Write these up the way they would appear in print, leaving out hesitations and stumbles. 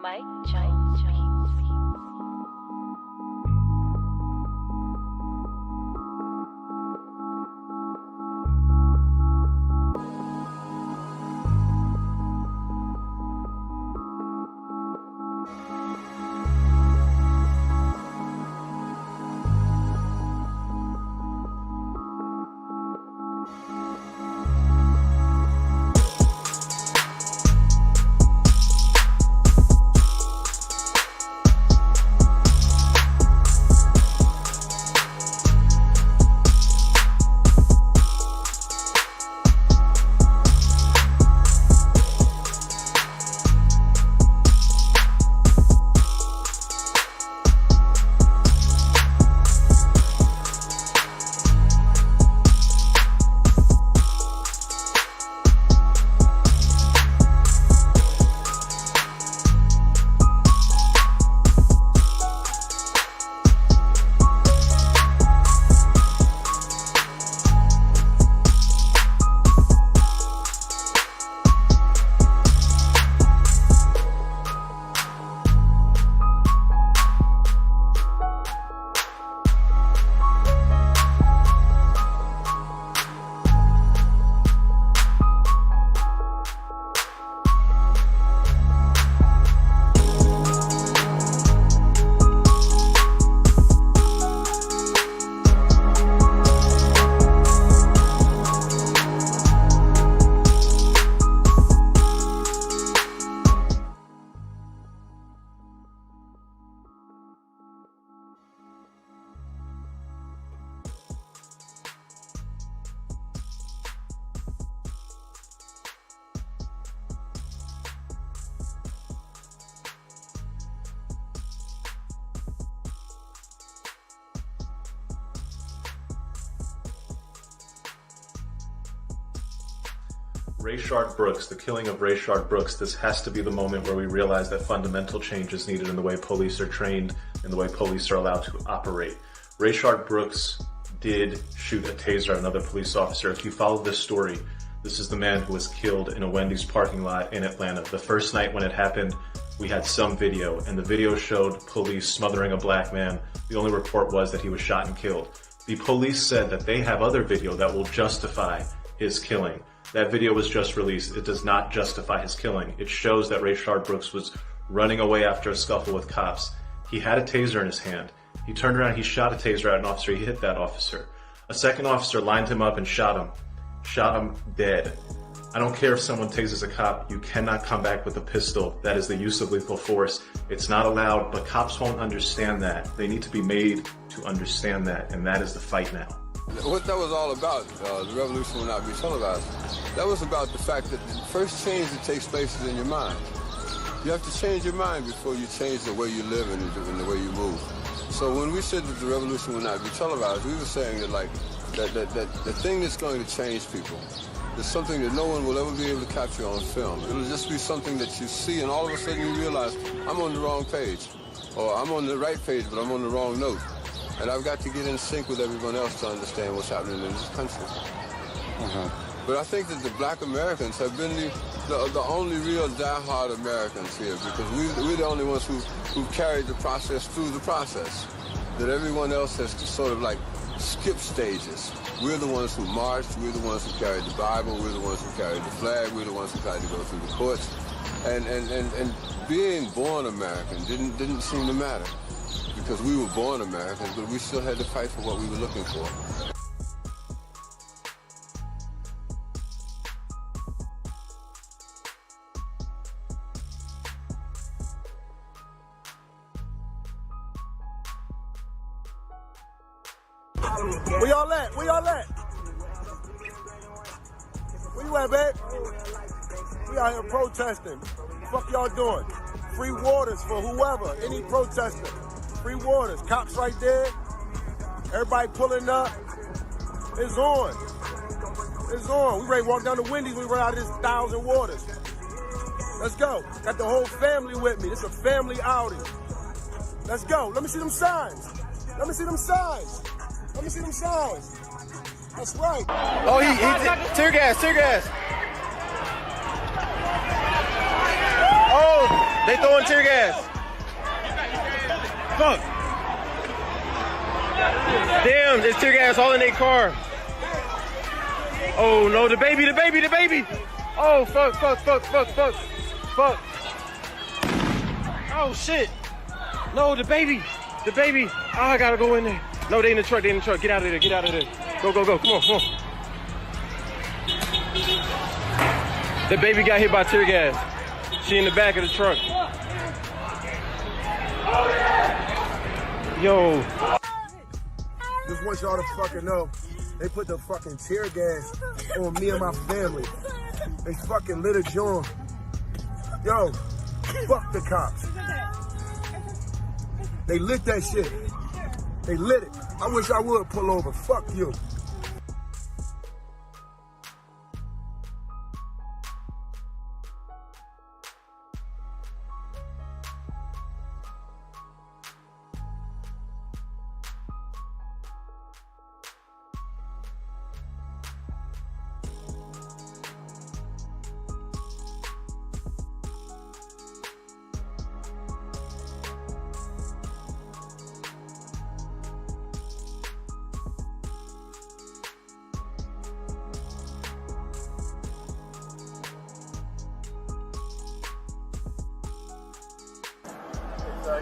Mike Jones Beatz. Rayshard Brooks, the killing of Rayshard Brooks, this has to be the moment where we realize that fundamental change is needed in the way police are trained and the way police are allowed to operate. Rayshard Brooks did shoot a taser at another police officer. If you follow this story, this is the man who was killed in a Wendy's parking lot in Atlanta. The first night when it happened, we had some video, and the video showed police smothering a black man. The only report was that he was shot and killed. The police said that they have other video that will justify his killing. That video was just released. It does not justify his killing. It shows that Rayshard Brooks was running away after a scuffle with cops. He had a taser in his hand. He turned around, he shot a taser at an officer, he hit that officer. A second officer lined him up and shot him dead. I don't care if someone tases a cop, you cannot come back with a pistol. That is the use of lethal force. It's not allowed, but cops won't understand that. They need to be made to understand that, and that is the fight now. What that was all about, the revolution will not be televised, that was about the fact that the first change that takes place is in your mind. You have to change your mind before you change the way you live and the way you move. So when we said that the revolution will not be televised, we were saying that the thing that's going to change people is something that no one will ever be able to capture on film. It'll just be something that you see and all of a sudden you realize, I'm on the wrong page. Or I'm on the right page, but I'm on the wrong note. And I've got to get in sync with everyone else to understand what's happening in this country. But I think that the black Americans have been the only real die-hard Americans here, because we're the only ones who carried the process through the process. That everyone else has to sort of like skip stages. We're the ones who marched, we're the ones who carried the Bible, we're the ones who carried the flag, we're the ones who tried to go through the courts. And being born American didn't seem to matter. Because we were born Americans, but we still had to fight for what we were looking for. Where y'all at? Where y'all at? Where you at, babe? We out here protesting. What the fuck y'all doing? Free waters for whoever, any protester. Free waters, cops right there. Everybody pulling up. It's on. It's on. We ready to walk down to Wendy's. We run out of this 1,000 waters. Let's go. Got the whole family with me. This is a family outing. Let's go. Let me see them signs. Let me see them signs. Let me see them signs. That's right. Oh, he did. Tear gas, tear gas. Oh. They throwing tear gas. Fuck. Damn, there's tear gas all in their car. Oh no, the baby. Oh, fuck. Oh shit. No, the baby. Oh, I gotta go in there. No, they in the truck. Get out of there. Go. Come on. The baby got hit by tear gas. She in the back of the truck. Yo. Just want y'all to fucking know, they put the fucking tear gas on me and my family. They fucking lit a joint. Yo, fuck the cops. They lit that shit. They lit it. I wish I would pull over. Fuck you.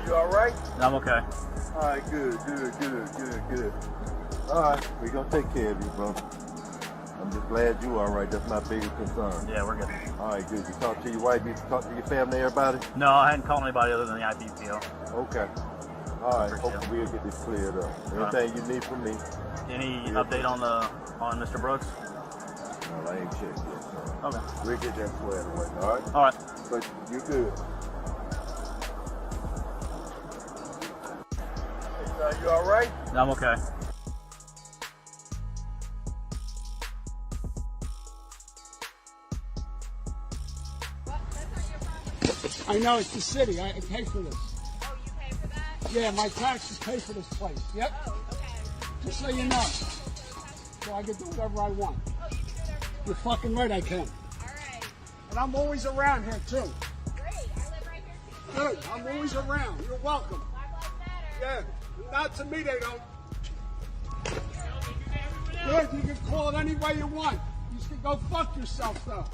You all right? I'm okay. All right, good. All right, we're gonna take care of you, bro. I'm just glad you all right. That's my biggest concern. Yeah, we're good. All right, good. You talk to your wife, you talk to your family, everybody? No, I hadn't called anybody other than the IPPO. Okay. All right, hopefully we'll get this cleared up. Anything you need from me? Any update on Mr. Brooks? No, I ain't checked yet. Okay. We'll get that squared away, all right? All right. But you good. You all right? I'm okay. I know, it's the city. I pay for this. Oh, you pay for that? Yeah, my taxes pay for this place. Yep. Oh, okay. Just so you know. So I can do whatever I want. Oh, you can do whatever you want. You're fucking right, I can. All right. And I'm always around here, too. Great. I live right here, too. Good. I'm always around. You're welcome. Black Lives Matter. Yeah. Not to me, they don't. Good. You can call it any way you want. You can go fuck yourself, though.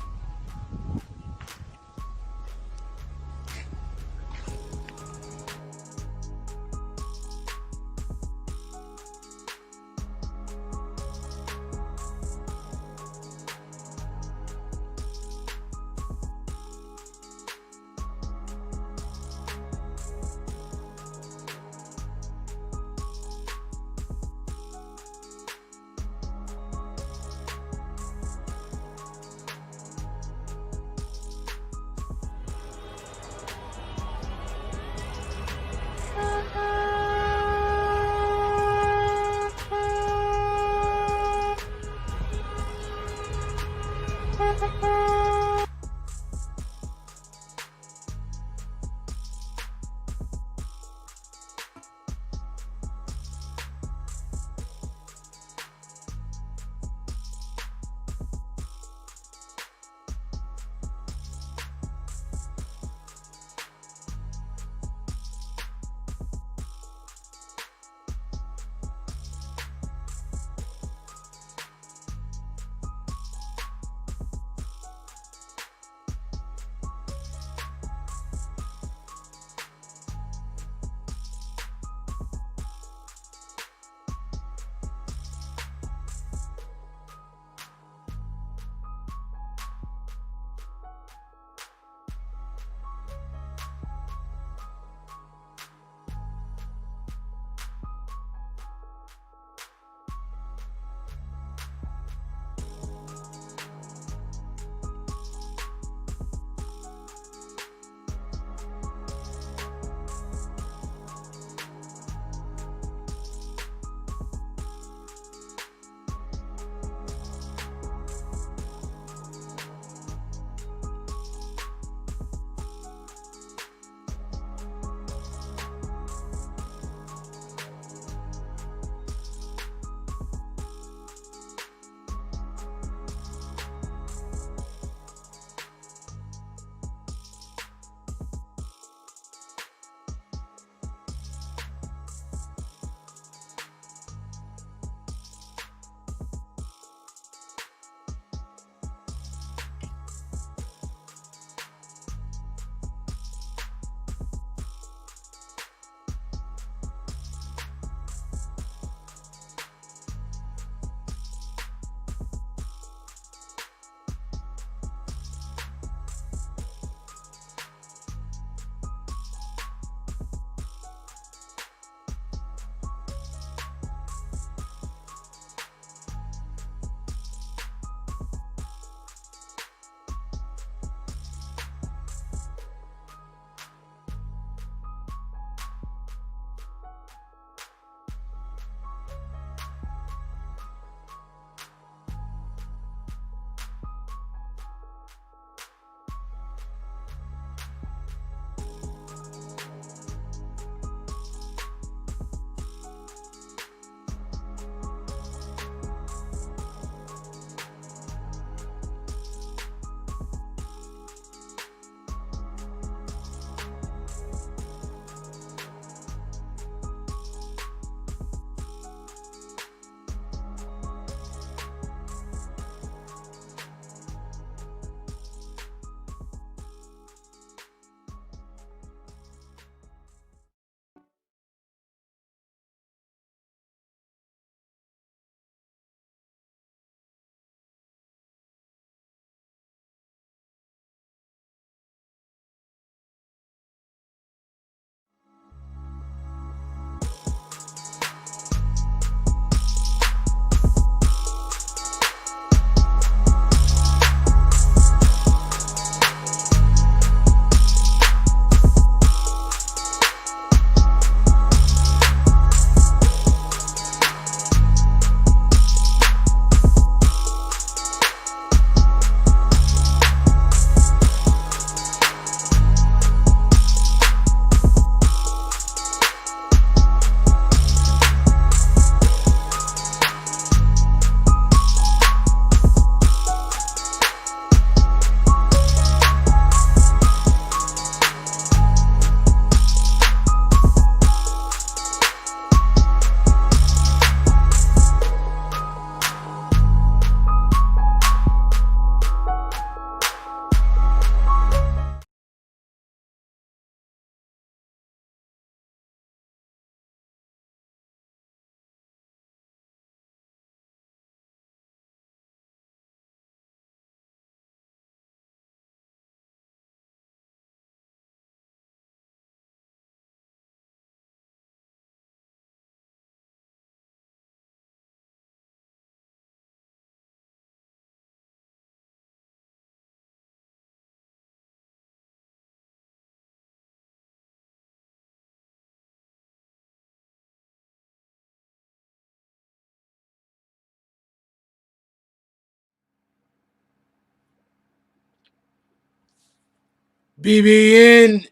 BBN,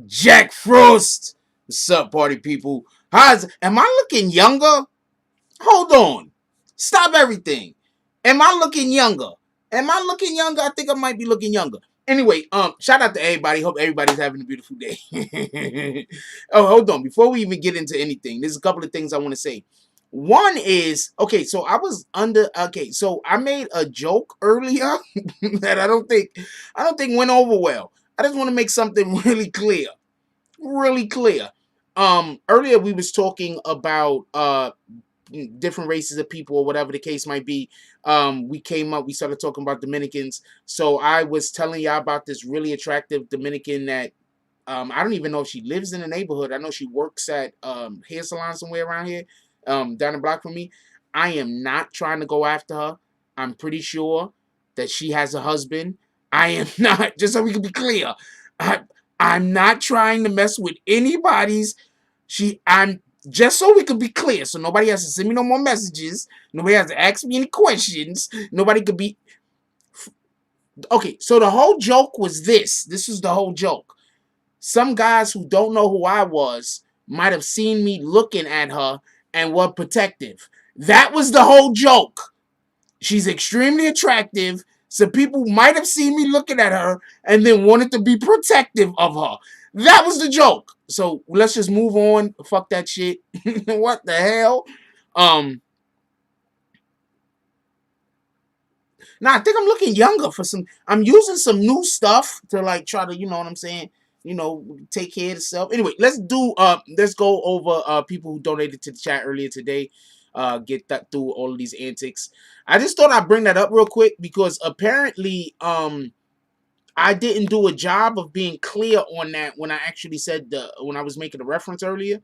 Jack Frost. What's up, party people? Am I looking younger? Hold on. Stop everything. Am I looking younger? Am I looking younger? I think I might be looking younger. Anyway, shout out to everybody. Hope everybody's having a beautiful day. Oh, hold on. Before we even get into anything, there's a couple of things I want to say. One is, okay, so so I made a joke earlier that I don't think went over well. I just want to make something really clear. Really clear. Earlier we was talking about different races of people or whatever the case might be. We started talking about Dominicans. So I was telling y'all about this really attractive Dominican that I don't even know if she lives in the neighborhood. I know she works at hair salon somewhere around here, down the block from me. I am not trying to go after her. I'm pretty sure that she has a husband. I am not, just so we can be clear. I'm not trying to mess with anybody's. I'm just so we could be clear, so nobody has to send me no more messages. Nobody has to ask me any questions. Nobody could be. Okay, so the whole joke was this. This was the whole joke. Some guys who don't know who I was might have seen me looking at her and were protective. That was the whole joke. She's extremely attractive. So people might have seen me looking at her and then wanted to be protective of her. That was the joke. So let's just move on. Fuck that shit. What the hell? Now I think I'm looking younger for some. I'm using some new stuff to like try to, you know what I'm saying? You know, take care of yourself. Anyway, let's go over people who donated to the chat earlier today. Get that through all of these antics. I just thought I'd bring that up real quick because apparently I didn't do a job of being clear on that when I actually said when I was making a reference earlier.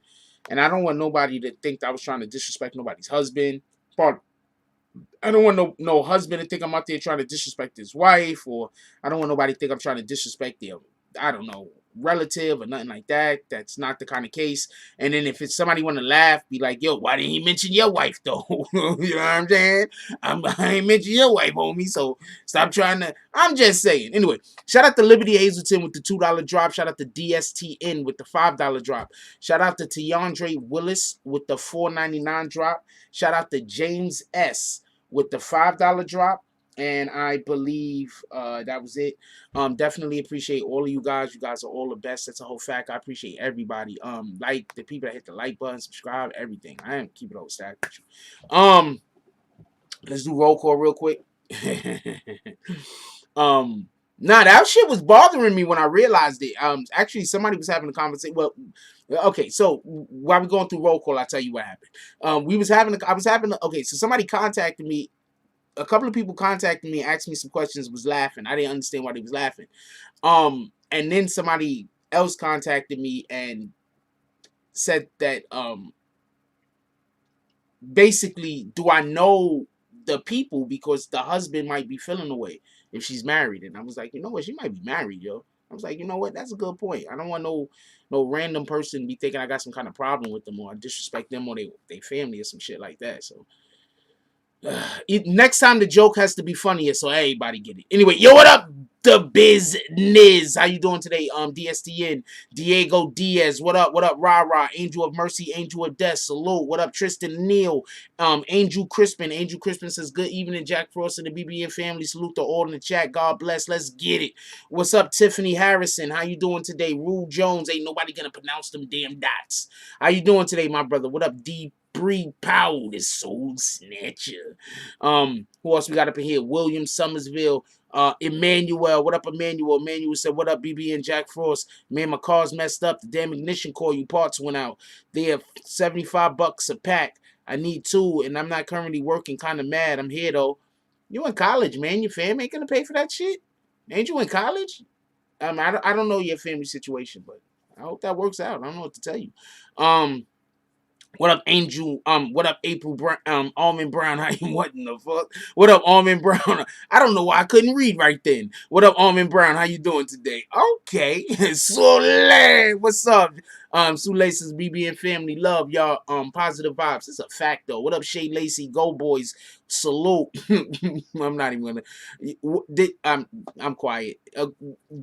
And I don't want nobody to think that I was trying to disrespect nobody's husband. Pardon. I don't want no husband to think I'm out there trying to disrespect his wife, or I don't want nobody to think I'm trying to disrespect their, I don't know, relative or nothing like that. That's not the kind of case. And then if it's somebody want to laugh, be like, yo, why didn't he mention your wife though? You know what I'm saying? I ain't mention your wife, homie. So stop trying to. I'm just saying. Anyway, shout out to Liberty Hazelton with the $2 drop. Shout out to DSTN with the $5 drop. Shout out to Tiandre Willis with the $4.99 drop. Shout out to James S with the $5 drop. And I believe that was it. Definitely appreciate all of you guys. You guys are all the best. That's a whole fact. I appreciate everybody. Like the people that hit the like button, subscribe, everything. I am keep it all stacked with you. Let's do roll call real quick. Nah, that shit was bothering me when I realized it. Actually, somebody was having a conversation. Well, okay, so while we're going through roll call, I'll tell you what happened. Okay, so somebody contacted me. A couple of people contacted me, asked me some questions, was laughing. I didn't understand why they was laughing. And then somebody else contacted me and said that basically, do I know the people because the husband might be feeling away if she's married? And I was like, you know what, she might be married, yo. I was like, you know what, that's a good point. I don't want no random person be thinking I got some kind of problem with them or I disrespect them or they family or some shit like that. So next time the joke has to be funnier so everybody get it. Anyway, yo, what up, the business? How you doing today? DSTN, Diego Diaz, what up, Rah, Angel of Mercy, Angel of Death, salute, what up, Tristan Neal, Angel Crispin says, good evening, Jack Frost and the BBN family, salute to all in the chat, God bless, let's get it. What's up, Tiffany Harrison, how you doing today? Rule Jones, ain't nobody gonna pronounce them damn dots. How you doing today, my brother? What up, D Bree Powell, this soul snatcher. Who else we got up in here? William Summersville. Emmanuel. What up, Emmanuel? Emmanuel said, what up, BB and Jack Frost? Man, my car's messed up. The damn ignition coil parts went out. They have $75 a pack. I need 2, and I'm not currently working. Kind of mad. I'm here, though. You in college, man. Your family ain't going to pay for that shit? Ain't you in college? I don't know your family situation, but I hope that works out. I don't know what to tell you. What up, Angel? What up, April Brown? Almond Brown? How you? What in the fuck? What up, Almond Brown? I don't know why I couldn't read right then. What up, Almond Brown? How you doing today? Okay, Soleil. What's up? Sue Lacy's BBN family love y'all. Positive vibes. It's a fact though. What up, Shay Lacy? Go boys. Salute. I'm not even gonna. I'm quiet.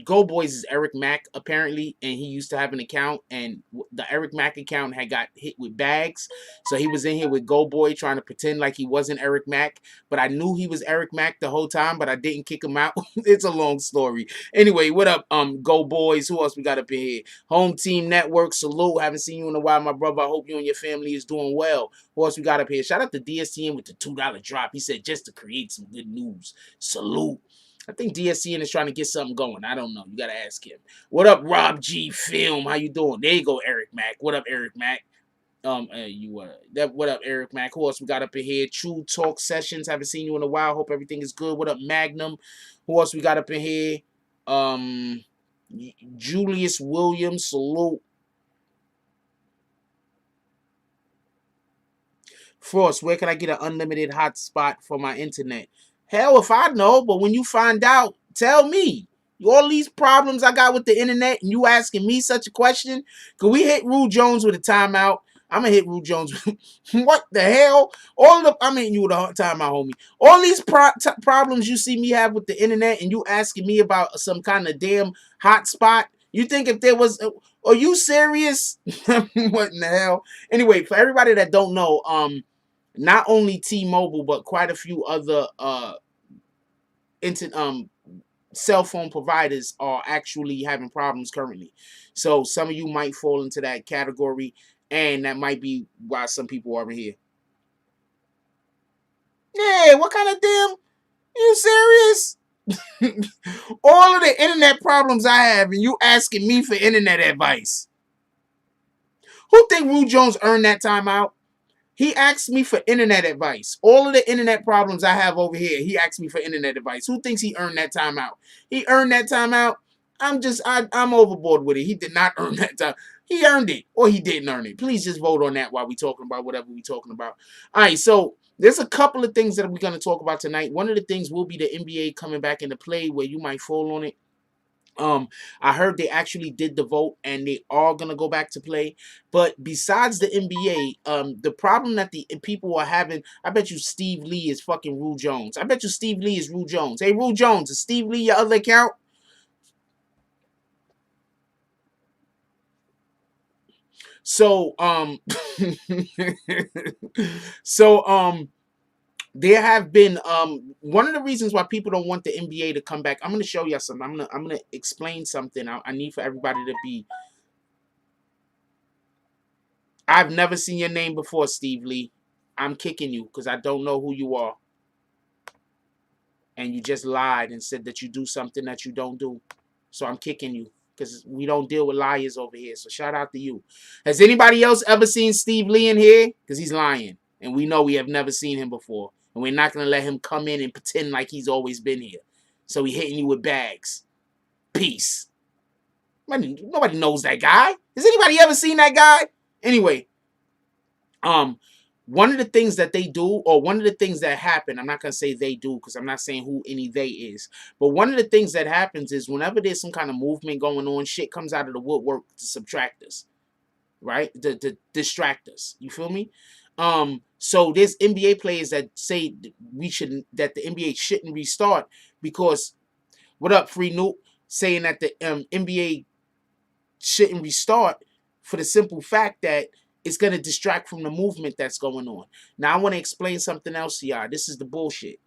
Go boys is Eric Mack apparently, and he used to have an account, and the Eric Mack account had got hit with bags, so he was in here with Go Boy trying to pretend like he wasn't Eric Mack, but I knew he was Eric Mack the whole time, but I didn't kick him out. It's a long story. Anyway, what up, Go Boys? Who else we got up in here? Home Team Network, salute. Haven't seen you in a while, my brother. I hope you and your family is doing well. Who else we got up here? Shout out to DSTN with the $2 drop. He said just to create some good news. Salute. I think DSTN is trying to get something going. I don't know. You gotta ask him. What up, Rob G Film? How you doing? There you go, Eric Mack. What up, Eric Mack? What up, Eric Mack? Who else we got up in here? True Talk Sessions. Haven't seen you in a while. Hope everything is good. What up, Magnum? Who else we got up in here? Julius Williams. Salute. Frost, where can I get an unlimited hotspot for my internet? Hell, if I know, but when you find out, tell me. All these problems I got with the internet and you asking me such a question? Could we hit Rue Jones with a timeout? I'm going to hit Rue Jones. What the hell? I'm hitting you with a timeout, homie. All these problems you see me have with the internet and you asking me about some kind of damn hotspot? You think if there was... Are you serious? What in the hell? Anyway, for everybody that don't know, not only T-Mobile, but quite a few other cell phone providers are actually having problems currently. So some of you might fall into that category, and that might be why some people are here. Yeah, what kind of damn... You serious? All of the internet problems I have, and you asking me for internet advice. Who think Rue Jones earned that time out? He asked me for internet advice. All of the internet problems I have over here, he asked me for internet advice. Who thinks he earned that time out? He earned that time out. I'm overboard with it. He did not earn that time. He earned it, or he didn't earn it. Please just vote on that while we're talking about whatever we're talking about. All right, so there's a couple of things that we're going to talk about tonight. One of the things will be the NBA coming back into play, where you might fall on it. I heard they actually did the vote and they are gonna go back to play. But besides the NBA, the problem that the people are having, I bet you Steve Lee is fucking Rue Jones. I bet you Steve Lee is Rue Jones. Hey, Rue Jones, is Steve Lee your other account? So, there have been one of the reasons why people don't want the NBA to come back. I'm going to show you something. I'm going to explain something. I need for everybody to be. I've never seen your name before, Steve Lee. I'm kicking you because I don't know who you are. And you just lied and said that you do something that you don't do. So I'm kicking you because we don't deal with liars over here. So shout out to you. Has anybody else ever seen Steve Lee in here? Because he's lying. And we know we have never seen him before. And we're not going to let him come in and pretend like he's always been here. So he hitting you with bags. Peace. Nobody knows that guy. Has anybody ever seen that guy? Anyway, one of the things that they do, or one of the things that happen, I'm not going to say they do because I'm not saying who any they is. But one of the things that happens is whenever there's some kind of movement going on, shit comes out of the woodwork to subtract us. Right? To distract us. You feel me? So there's NBA players that say that the NBA shouldn't restart because, what up, Free Noop, saying that the NBA shouldn't restart for the simple fact that it's going to distract from the movement that's going on. Now, I want to explain something else to y'all. This is the bullshit.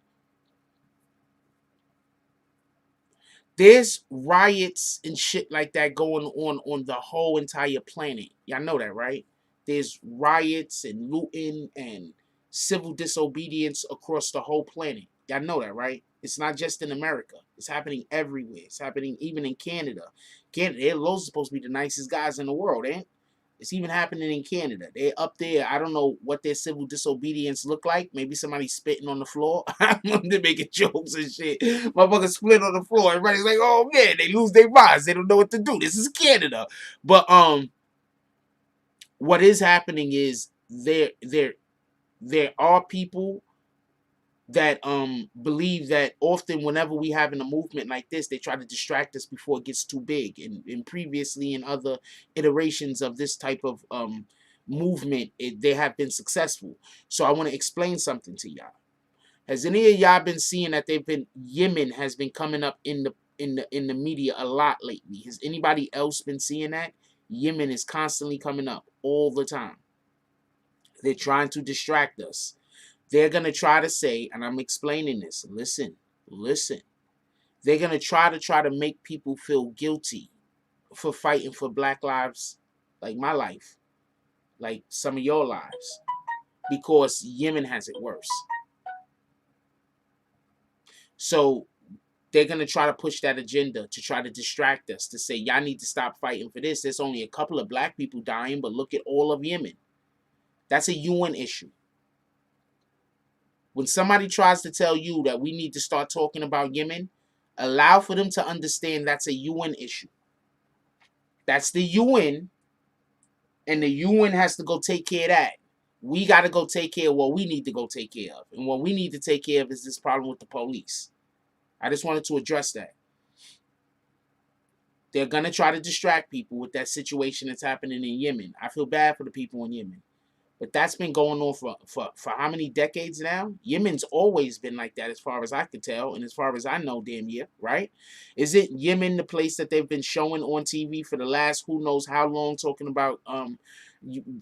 There's riots and shit like that going on the whole entire planet. Y'all know that, right? There's riots and looting and civil disobedience across the whole planet. Y'all know that, right? It's not just in America. It's happening everywhere. It's happening even in Canada. Canada, those are supposed to be the nicest guys in the world, ain't? It's even happening in Canada. They're up there. I don't know what their civil disobedience look like. Maybe somebody spitting on the floor. They're making jokes and shit. Motherfuckers split on the floor. Everybody's like, oh man, they lose their minds. They don't know what to do. This is Canada. But what is happening is there are people that believe that often whenever we having a movement like this, they try to distract us before it gets too big. And previously in other iterations of this type of movement, they have been successful. So I want to explain something to y'all. Has any of y'all been seeing that Yemen has been coming up in the media a lot lately? Has anybody else been seeing that? Yemen is constantly coming up all the time. They're trying to distract us. They're going to try to say, and I'm explaining this, listen. They're going to try to make people feel guilty for fighting for black lives, like my life, like some of your lives, because Yemen has it worse. So they're going to try to push that agenda to try to distract us, to say, y'all need to stop fighting for this. There's only a couple of black people dying, but look at all of Yemen. That's a UN issue. When somebody tries to tell you that we need to start talking about Yemen, allow for them to understand that's a UN issue. That's the UN, and the UN has to go take care of that. We got to go take care of what we need to go take care of. And what we need to take care of is this problem with the police. I just wanted to address that. They're going to try to distract people with that situation that's happening in Yemen. I feel bad for the people in Yemen. But that's been going on for how many decades now? Yemen's always been like that as far as I could tell and as far as I know, damn year, right? Is it Yemen the place that they've been showing on TV for the last who knows how long, talking about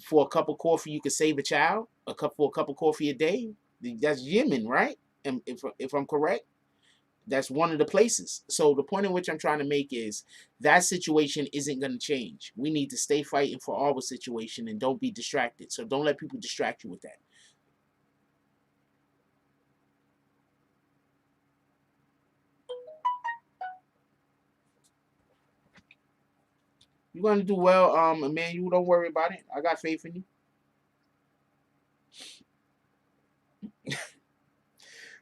for a cup of coffee you could save a child? For a cup of coffee a day? That's Yemen, right? And if I'm correct? That's one of the places. So the point in which I'm trying to make is that situation isn't going to change. We need to stay fighting for our situation and don't be distracted. So don't let people distract you with that. You're going to do well, Emmanuel. Don't worry about it. I got faith in you.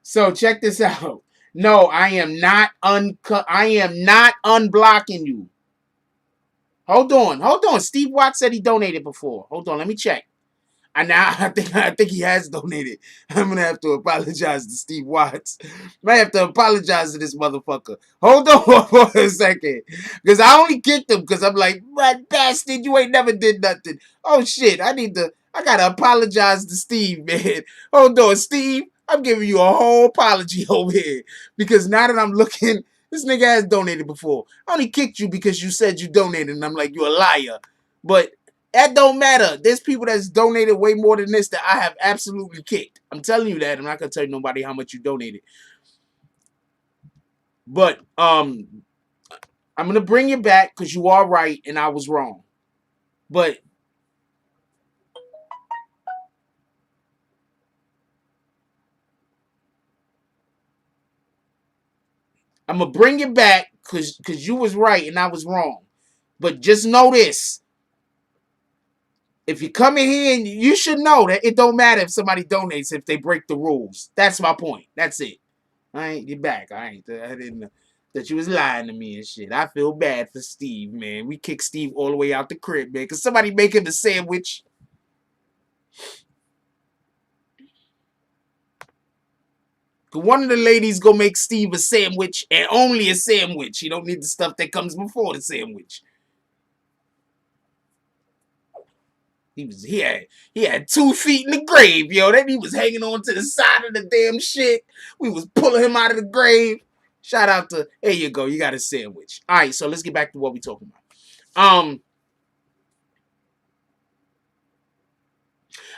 So check this out. No, I am not unblocking you. Hold on. Steve Watts said he donated before. Hold on, let me check. And now I think he has donated. I'm gonna have to apologize to Steve Watts. Might have to apologize to this motherfucker. Hold on for a second. Because I only kicked him because I'm like, what bastard, you ain't never did nothing. Oh shit, I gotta apologize to Steve, man. Hold on, Steve. I'm giving you a whole apology over here. Because now that I'm looking, this nigga has donated before. I only kicked you because you said you donated, and I'm like, you're a liar. But that don't matter. There's people that's donated way more than this that I have absolutely kicked. I'm telling you that. I'm not gonna tell you nobody how much you donated. But I'm gonna bring you back because you are right and I was wrong. But I'm gonna bring you back because you was right and I was wrong. But just know this. If you come in here, and you should know that it don't matter if somebody donates if they break the rules. That's my point. That's it. I ain't get back. I didn't know that you was lying to me and shit. I feel bad for Steve, man. We kicked Steve all the way out the crib, man. Cause somebody make him a sandwich. Cause one of the ladies go make Steve a sandwich and only a sandwich. You don't need the stuff that comes before the sandwich. He had 2 feet in the grave, yo. Then he was hanging on to the side of the damn shit. We was pulling him out of the grave. Shout out to, there you go, you got a sandwich. All right, so let's get back to what we talking about.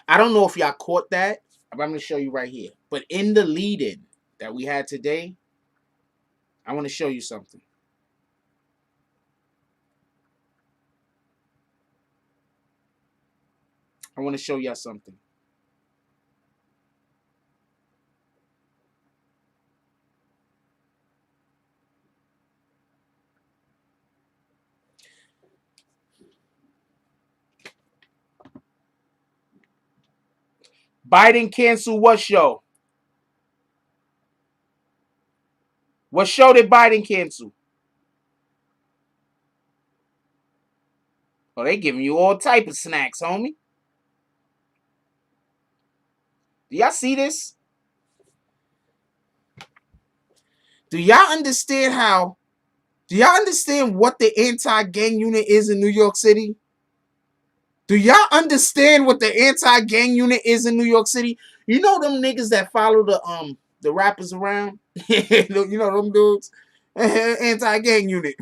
I don't know if y'all caught that, but I'm gonna show you right here. But in the lead-in that we had today, I want to show you something. I want to show y'all something. Biden cancel what show? What show did Biden cancel? Oh, they giving you all type of snacks, homie. Do y'all see this? Do y'all understand how? Do y'all understand what the anti-gang unit is in New York City? Do y'all understand what the anti-gang unit is in New York City? You know them niggas that follow the rappers around? You know them dudes? Anti-gang unit.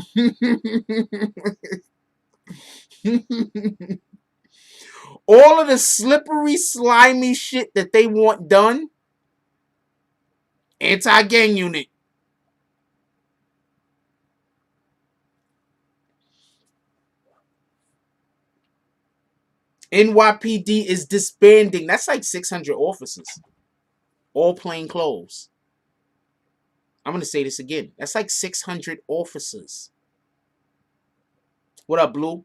All of the slippery, slimy shit that they want done, anti-gang unit. NYPD is disbanding. That's like 600 officers, all plain clothes. I'm going to say this again. That's like 600 officers. What up, Blue?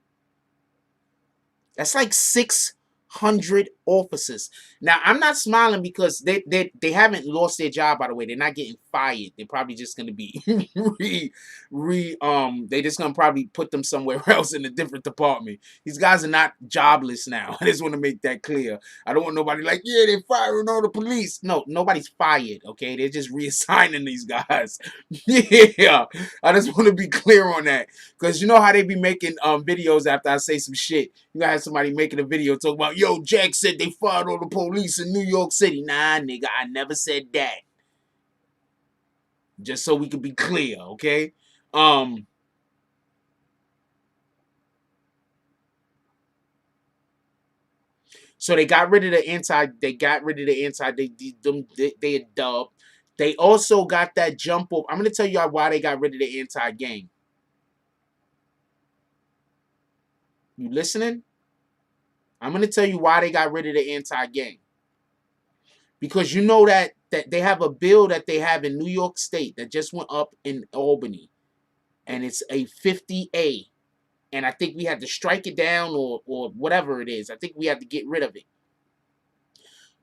That's like 600 officers. Now, I'm not smiling because they haven't lost their job, by the way. They're not getting fired. They're probably just going to be they just going to probably put them somewhere else in a different department. These guys are not jobless now. I just want to make that clear. I don't want nobody like, yeah, they're firing all the police. No, nobody's fired, okay? They're just reassigning these guys. Yeah, I just want to be clear on that. Because you know how they be making videos after I say some shit. You gotta have somebody making a video talking about, yo, Jack said they fired all the police in New York City. Nah, nigga, I never said that. Just so we can be clear, okay? So they got rid of the they had dubbed. They also got that jump up. I'm gonna tell you why they got rid of the anti-gang. You listening? I'm going to tell you why they got rid of the anti-gang. Because you know that they have a bill that they have in New York State that just went up in Albany. And it's a 50A. And I think we had to strike it down or whatever it is. I think we had to get rid of it.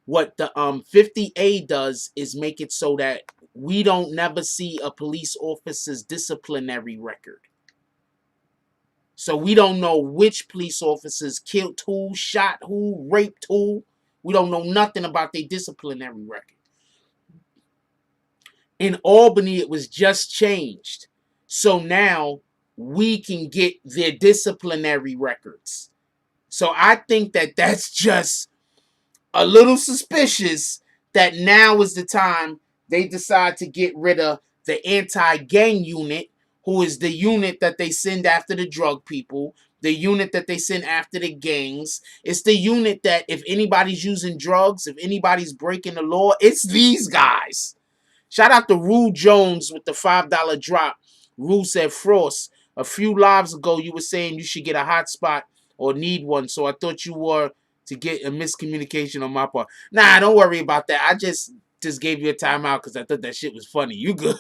What the 50A does is make it so that we don't never see a police officer's disciplinary record. So we don't know which police officers killed who, shot who, raped who. We don't know nothing about their disciplinary record. In Albany, it was just changed. So now we can get their disciplinary records. So I think that that's just a little suspicious that now is the time they decide to get rid of the anti-gang unit, who is the unit that they send after the drug people, the unit that they send after the gangs. It's the unit that if anybody's using drugs, if anybody's breaking the law, it's these guys. Shout out to Rue Jones with the $5 drop. Rue said, Frost, a few lives ago you were saying you should get a hotspot or need one, so I thought you were to get a miscommunication on my part. Nah, don't worry about that. I just gave you a timeout because I thought that shit was funny. You good.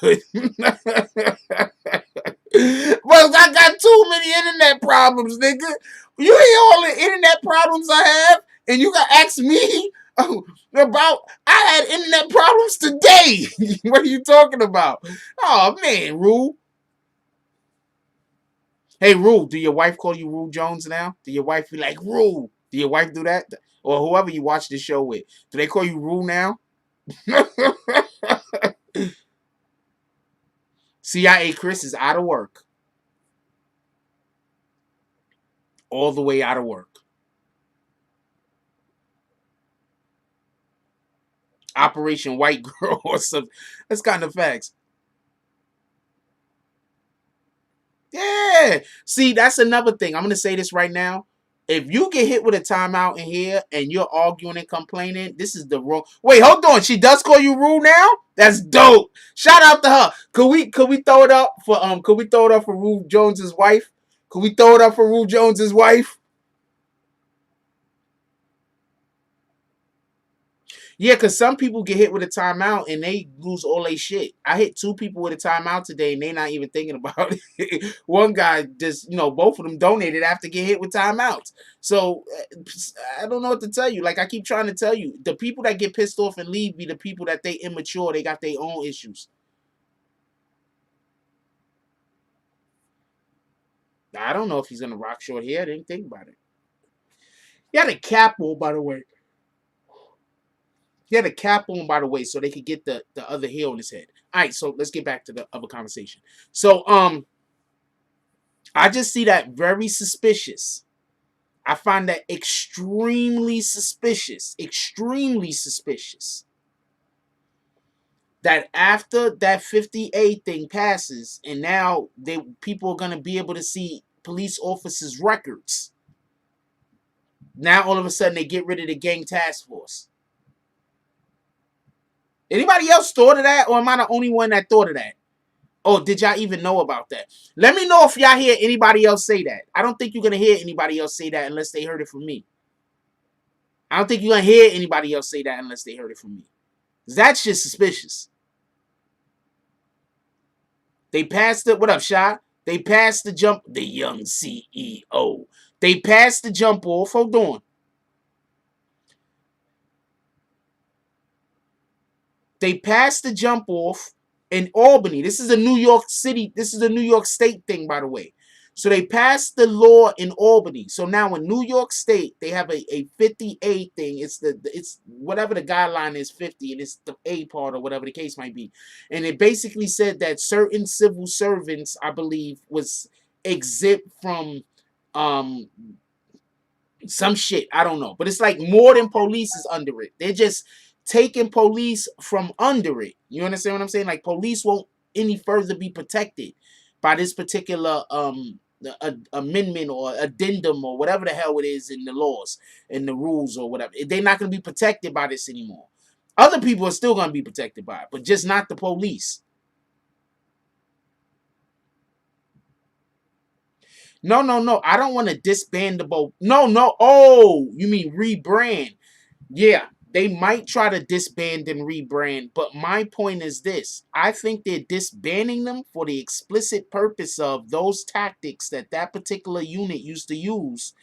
Well, I got too many internet problems, nigga. You hear all the internet problems I have, and you got to ask me about, I had internet problems today. What are you talking about? Oh, man, Rue. Hey, Rue, do your wife call you Rue Jones now? Do your wife be like, Rue? Do your wife do that? Or whoever you watch this show with. Do they call you Rue now? CIA Chris is out of work. All the way out of work. Operation White Girl or something. That's kind of facts. Yeah. See, that's another thing. I'm going to say this right now. If you get hit with a timeout in here and you're arguing and complaining, this is the wrong. Wait, hold on. She does call you Rue now? That's dope. Shout out to her. Could we throw it up for Rue Jones's wife? Could we throw it up for Rue Jones's wife? Yeah, because some people get hit with a timeout and they lose all their shit. I hit 2 people with a timeout today and they not even thinking about it. One guy just, both of them donated after get hit with timeouts. So I don't know what to tell you. Like I keep trying to tell you, the people that get pissed off and leave be the people that they immature. They got their own issues. I don't know if he's going to rock short hair. I didn't think about it. He had a cap on, by the way. He had a cap on, by the way, so they could get the other hair on his head. All right, so let's get back to the other conversation. So I just see that very suspicious. I find that extremely suspicious. Extremely suspicious. That after that 50A thing passes, and now people are gonna be able to see police officers' records. Now all of a sudden they get rid of the gang task force. Anybody else thought of that, or am I the only one that thought of that? Oh, did y'all even know about that? Let me know if y'all hear anybody else say that. I don't think you're gonna hear anybody else say that unless they heard it from me. I don't think you're gonna hear anybody else say that unless they heard it from me. That's just suspicious. They passed it. What up, Shy? They passed the jump. The young CEO. They passed the jump off. Hold on. They passed the jump off in Albany. This is a New York City. This is a New York State thing, by the way. So they passed the law in Albany. So now in New York State, they have a 50A thing. It's whatever the guideline is, 50, and it's the A part or whatever the case might be. And it basically said that certain civil servants, I believe, was exempt from some shit. I don't know. But it's like more than police is under it. They're just taking police from under it. You understand what I'm saying? Like police won't any further be protected by this particular amendment or addendum or whatever the hell it is in the laws and the rules or whatever. They're not going to be protected by this anymore. Other people are still going to be protected by it, but just not the police. No. I don't want to disband the boat. No. Oh, you mean rebrand? Yeah. They might try to disband and rebrand, but my point is this. I think they're disbanding them for the explicit purpose of those tactics that particular unit used to use.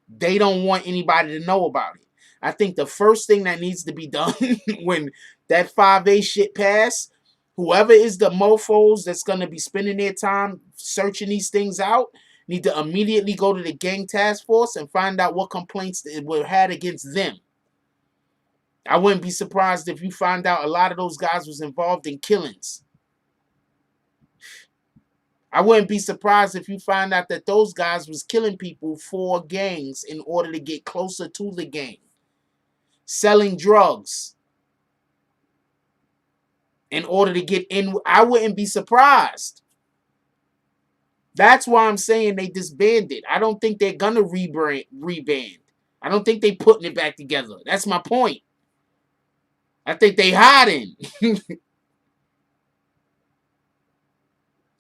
They don't want anybody to know about it. I think the first thing that needs to be done when that 5A shit pass, whoever is the mofos that's going to be spending their time searching these things out, need to immediately go to the gang task force and find out what complaints were had against them. I wouldn't be surprised if you find out a lot of those guys was involved in killings. I wouldn't be surprised if you find out that those guys was killing people for gangs in order to get closer to the gang. Selling drugs in order to get in. I wouldn't be surprised. That's why I'm saying they disbanded. I don't think they're going to reband. I don't think they're putting it back together. That's my point. I think they hiding.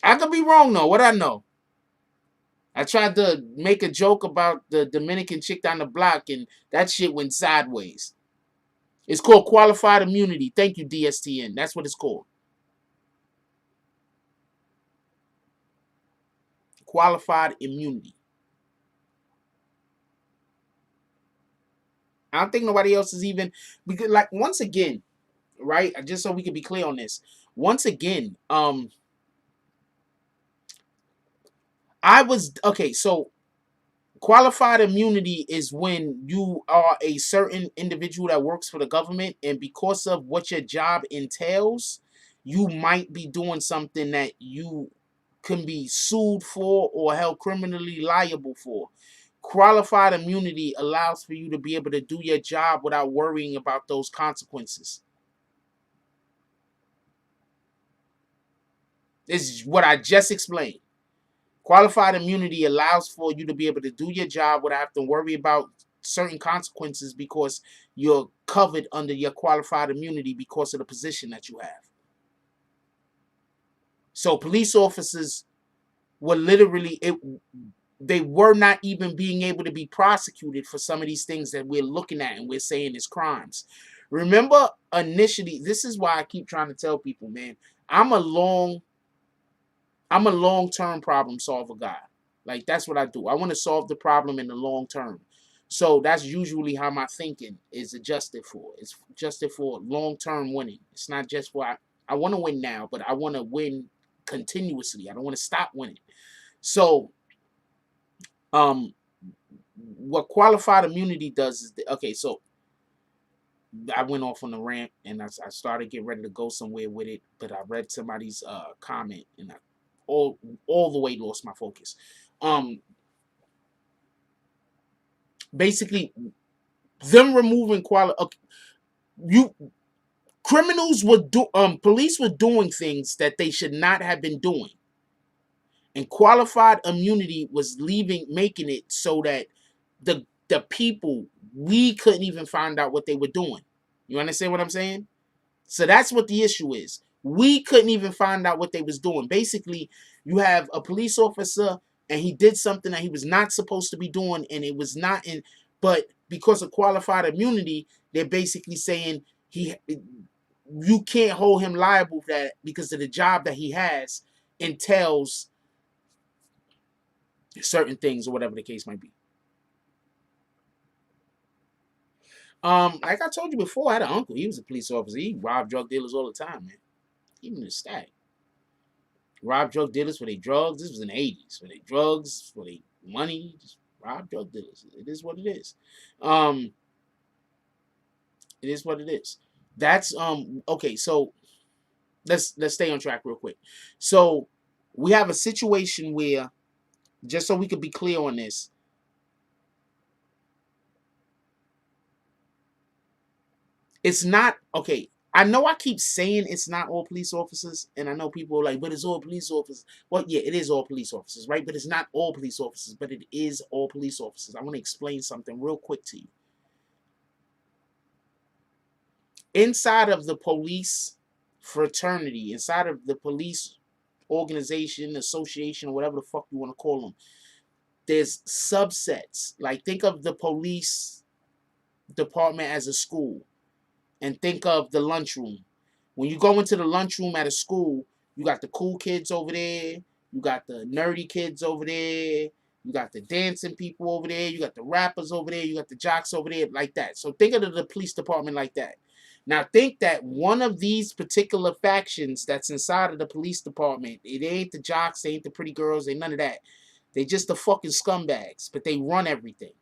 I could be wrong though. What I know? I tried to make a joke about the Dominican chick down the block, and that shit went sideways. It's called qualified immunity. Thank you, DSTN. That's what it's called. Qualified immunity. I don't think nobody else is even, because like once again, right? Just so we can be clear on this. Once again, so qualified immunity is when you are a certain individual that works for the government, and because of what your job entails, you might be doing something that you can be sued for or held criminally liable for. Qualified immunity allows for you to be able to do your job without worrying about those consequences. This is what I just explained. Qualified immunity allows for you to be able to do your job without having to worry about certain consequences because you're covered under your qualified immunity because of the position that you have. So police officers were literally, they were not even being able to be prosecuted for some of these things that we're looking at and we're saying is crimes. Remember, initially, this is why I keep trying to tell people, man, I'm a long-term problem solver guy. Like, that's what I do. I want to solve the problem in the long term. So that's usually how my thinking is adjusted for. It's adjusted for long-term winning. It's not just for, I want to win now, but I want to win continuously. I don't want to stop winning. So, what qualified immunity does is, okay, so I went off on the rant and I started getting ready to go somewhere with it, but I read somebody's comment and I all the way lost my focus. Basically, them removing criminals were police were doing things that they should not have been doing, and qualified immunity was making it so that the people, we couldn't even find out what they were doing. You understand what I'm saying? So that's what the issue is. We couldn't even find out what they was doing. Basically, you have a police officer and he did something that he was not supposed to be doing, and it was not in, but because of qualified immunity, they're basically saying you can't hold him liable for that because of the job that he has entails certain things or whatever the case might be. Like I told you before, I had an uncle. He was a police officer. He robbed drug dealers all the time, man. Even in the stack. Robbed drug dealers for their drugs. This was in the 80s. For their drugs, for their money. Just rob drug dealers. It is what it is. It is what it is. That's okay, so let's stay on track real quick. So we have a situation where, just so we could be clear on this, it's not, okay, I know I keep saying it's not all police officers, and I know people are like, but it's all police officers. Well, yeah, it is all police officers, right? But it's not all police officers, but it is all police officers. I want to explain something real quick to you. Inside of the police fraternity, inside of the police organization, association, or whatever the fuck you want to call them, there's subsets. Like, think of the police department as a school, and think of the lunchroom. When you go into the lunchroom at a school, you got the cool kids over there, you got the nerdy kids over there, you got the dancing people over there, you got the rappers over there, you got the jocks over there, like that. So think of the police department like that. Now think that one of these particular factions that's inside of the police department, it ain't the jocks, they ain't the pretty girls, ain't none of that. They just the fucking scumbags, but they run everything.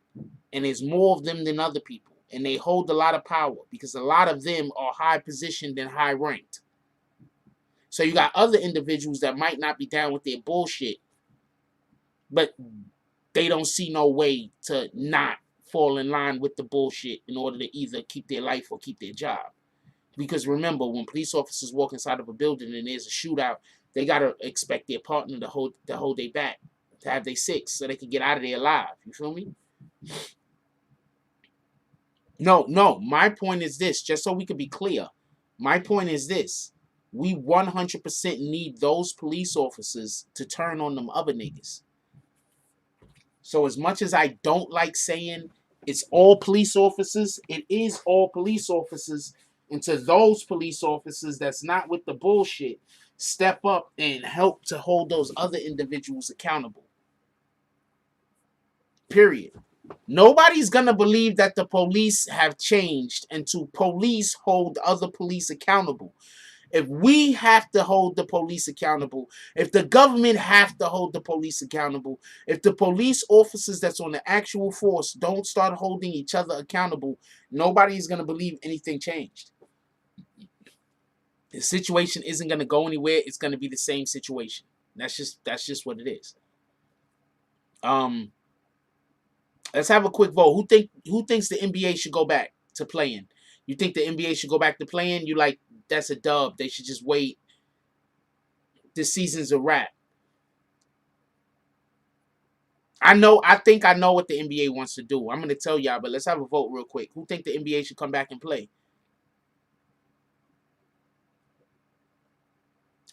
And there's more of them than other people. And they hold a lot of power because a lot of them are high positioned and high ranked. So you got other individuals that might not be down with their bullshit, but they don't see no way to not fall in line with the bullshit in order to either keep their life or keep their job. Because remember, when police officers walk inside of a building and there's a shootout, they got to expect their partner to hold their back, to have their six, so they can get out of there alive. You feel me? No, my point is this, just so we can be clear. My point is this. We 100% need those police officers to turn on them other niggas. So as much as I don't like saying it's all police officers, it is all police officers. And to those police officers that's not with the bullshit, step up and help to hold those other individuals accountable. Period. Nobody's going to believe that the police have changed until police hold other police accountable. If we have to hold the police accountable, if the government have to hold the police accountable, if the police officers that's on the actual force don't start holding each other accountable, nobody's going to believe anything changed. The situation isn't going to go anywhere. It's going to be the same situation. That's just what it is. Let's have a quick vote. Who thinks the NBA should go back to playing? You think the NBA should go back to playing? You like, that's a dub. They should just wait. This season's a wrap. I think I know what the NBA wants to do. I'm going to tell y'all, but let's have a vote real quick. Who think the NBA should come back and play?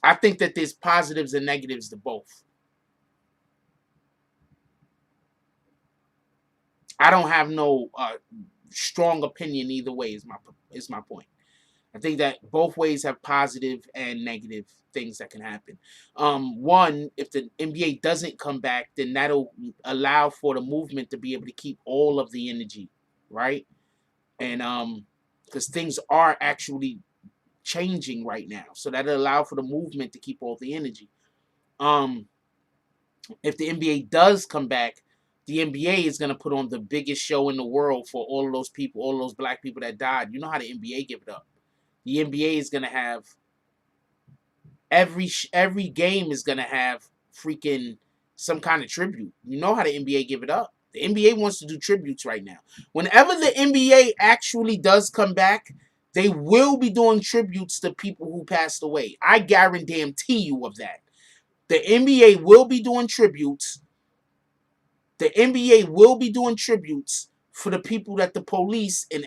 I think that there's positives and negatives to both. I don't have no strong opinion either way is my point. I think that both ways have positive and negative things that can happen. One, if the NBA doesn't come back, then that'll allow for the movement to be able to keep all of the energy, right? And because things are actually changing right now, so that'll allow for the movement to keep all the energy. If the NBA does come back, the NBA is gonna put on the biggest show in the world for all of those people, all of those black people that died. You know how the NBA give it up. The NBA is gonna have every game is gonna have freaking some kind of tribute. You know how the NBA give it up. The NBA wants to do tributes right now. Whenever the NBA actually does come back, they will be doing tributes to people who passed away. I guarantee you of that. The NBA will be doing tributes. The NBA will be doing tributes for the people that the police and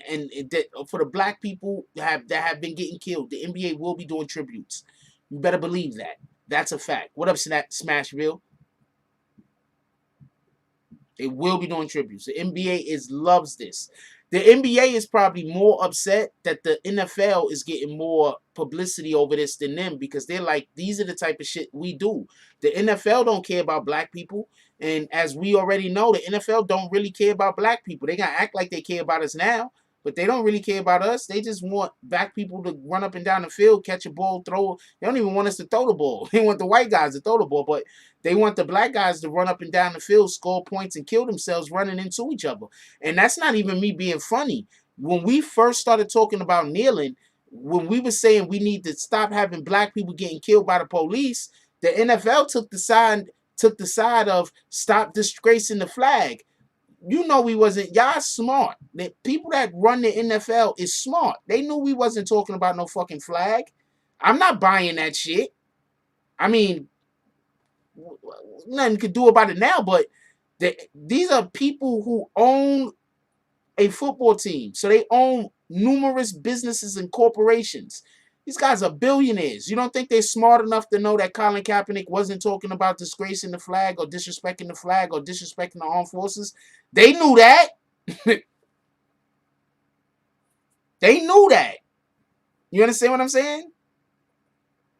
that for the black people that have been getting killed. The NBA will be doing tributes. You better believe that. That's a fact. What up, Smashville? They will be doing tributes. The NBA loves this. The NBA is probably more upset that the NFL is getting more publicity over this than them, because they're like, these are the type of shit we do. The NFL don't care about black people. And as we already know, the NFL don't really care about black people. They gotta act like they care about us now, but they don't really care about us. They just want black people to run up and down the field, catch a ball, throw. They don't even want us to throw the ball. They want the white guys to throw the ball, but they want the black guys to run up and down the field, score points, and kill themselves running into each other. And that's not even me being funny. When we first started talking about kneeling, when we were saying we need to stop having black people getting killed by the police, the NFL took the side of stop disgracing the flag. You know we wasn't. Y'all smart. The people that run the NFL is smart. They knew we wasn't talking about no fucking flag. I'm not buying that shit. I mean, nothing could do about it now, but these are people who own a football team. So they own numerous businesses and corporations. These guys are billionaires. You don't think they're smart enough to know that Colin Kaepernick wasn't talking about disgracing the flag or disrespecting the flag or disrespecting the armed forces? They knew that. They knew that. You understand what I'm saying?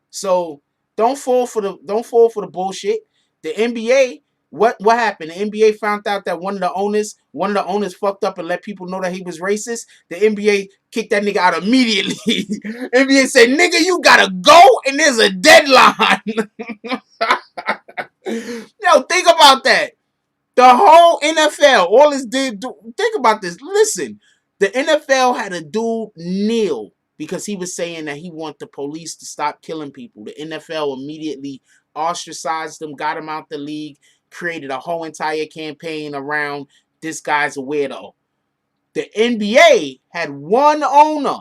So don't fall for the bullshit. The NBA, what happened? The NBA found out that one of the owners fucked up and let people know that he was racist. The NBA kicked that nigga out immediately. NBA said, nigga, you gotta go and there's a deadline. Yo, think about that. The whole NFL, all this did, think about this. Listen, the NFL had a dude kneel because he was saying that he wanted the police to stop killing people. The NFL immediately ostracized him, got him out the league, created a whole entire campaign around this guy's a weirdo. The NBA had one owner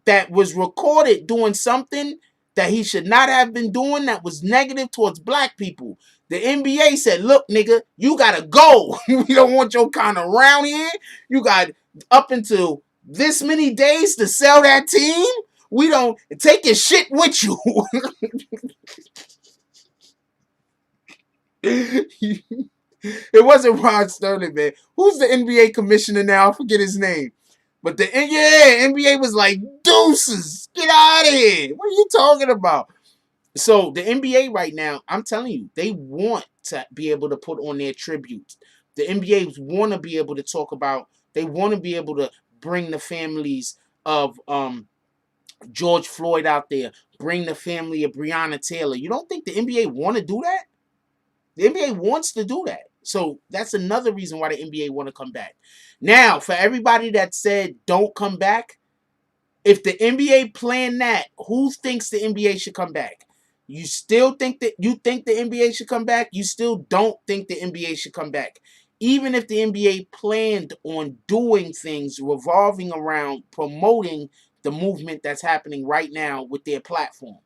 that was recorded doing something that he should not have been doing that was negative towards black people. The NBA said, look, nigga, you gotta go. We don't want your kind around here. You got up until this many days to sell that team. We don't take your shit with you. It wasn't Rod Sterling, man. Who's the NBA commissioner now? I forget his name. But the NBA was like, deuces, get out of here. What are you talking about? So the NBA right now, I'm telling you, they want to be able to put on their tributes. The NBA want to be able to talk about, they want to be able to bring the families of George Floyd out there, bring the family of Breonna Taylor. You don't think the NBA want to do that? The NBA wants to do that. So that's another reason why the NBA want to come back. Now, for everybody that said don't come back, if the NBA planned that, who thinks the NBA should come back? You still think that the NBA should come back? You still don't think the NBA should come back. Even if the NBA planned on doing things revolving around promoting the movement that's happening right now with their platform.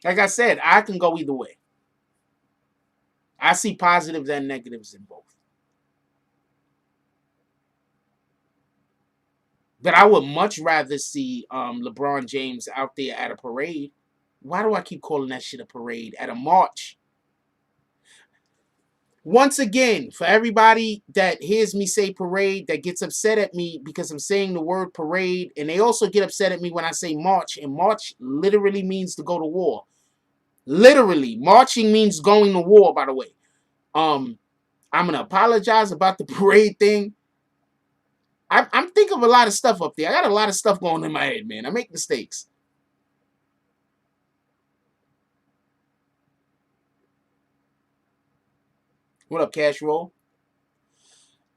Like I said, I can go either way. I see positives and negatives in both. But I would much rather see LeBron James out there at a parade. Why do I keep calling that shit a parade? At a march. Once again, for everybody that hears me say parade, that gets upset at me because I'm saying the word parade, and they also get upset at me when I say march, and march literally means to go to war. Literally, marching means going to war, by the way. I'm going to apologize about the parade thing. I'm thinking of a lot of stuff up there. I got a lot of stuff going in my head, man. I make mistakes. What up, Cash Roll?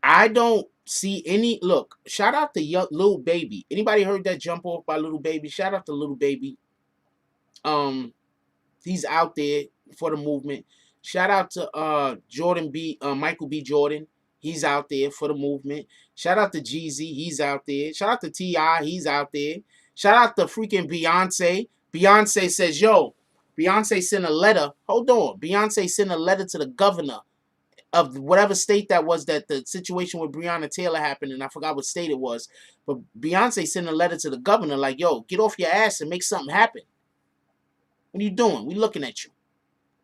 I don't see any. Look, shout out to young Little Baby. Anybody heard that jump off by Little Baby? Shout out to Little Baby. He's out there for the movement. Shout out to Michael B. Jordan. He's out there for the movement. Shout out to Jeezy. He's out there. Shout out to T.I. He's out there. Shout out to freaking Beyonce. Beyonce says, yo, Beyonce sent a letter. Hold on. Beyonce sent a letter to the governor of whatever state that was that the situation with Breonna Taylor happened, and I forgot what state it was. But Beyonce sent a letter to the governor like, yo, get off your ass and make something happen. What are you doing? We looking at you.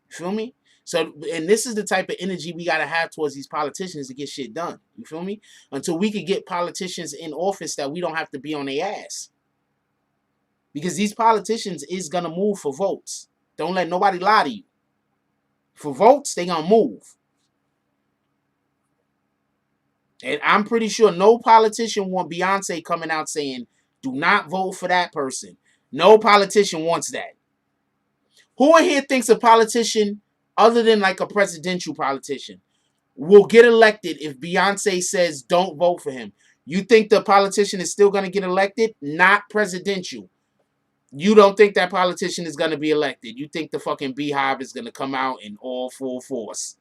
You feel me? So, and this is the type of energy we got to have towards these politicians to get shit done. You feel me? Until we could get politicians in office that we don't have to be on their ass. Because these politicians is going to move for votes. Don't let nobody lie to you. For votes, they going to move. And I'm pretty sure no politician wants Beyonce coming out saying, do not vote for that person. No politician wants that. Who in here thinks a politician, other than like a presidential politician, will get elected if Beyonce says don't vote for him? You think the politician is still going to get elected? Not presidential. You don't think that politician is going to be elected. You think the fucking beehive is going to come out in all full force.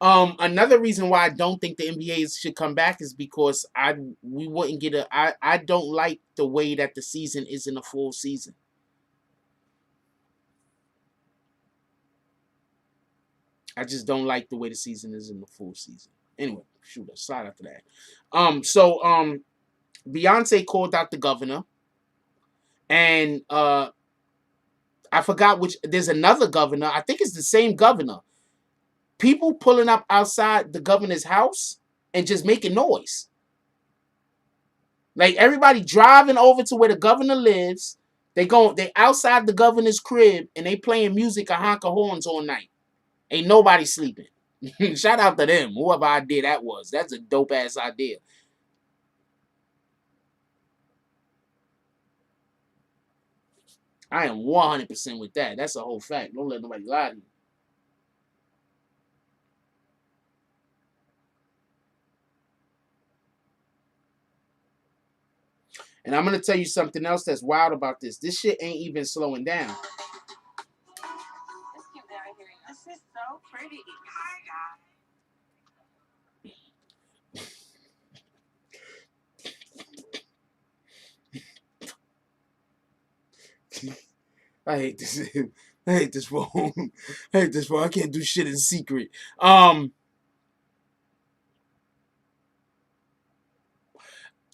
Another reason why I don't think the NBA should come back is because we wouldn't get I don't like the way that the season isn't a full season. I just don't like the way the season is in the full season. Anyway, shoot, aside after that. Beyonce called out the governor, and I forgot which. There's another governor. I think it's the same governor. People pulling up outside the governor's house and just making noise. Like everybody driving over to where the governor lives. They outside the governor's crib and they playing music or honk of horns all night. Ain't nobody sleeping. Shout out to them, whoever idea that was. That's a dope ass idea. I am 100% with that. That's a whole fact. Don't let nobody lie to you. And I'm going to tell you something else that's wild about this. This shit ain't even slowing down. This cute guy here. This is so pretty. Hi, guys. I hate this. I hate this phone. I hate this phone. I can't do shit in secret.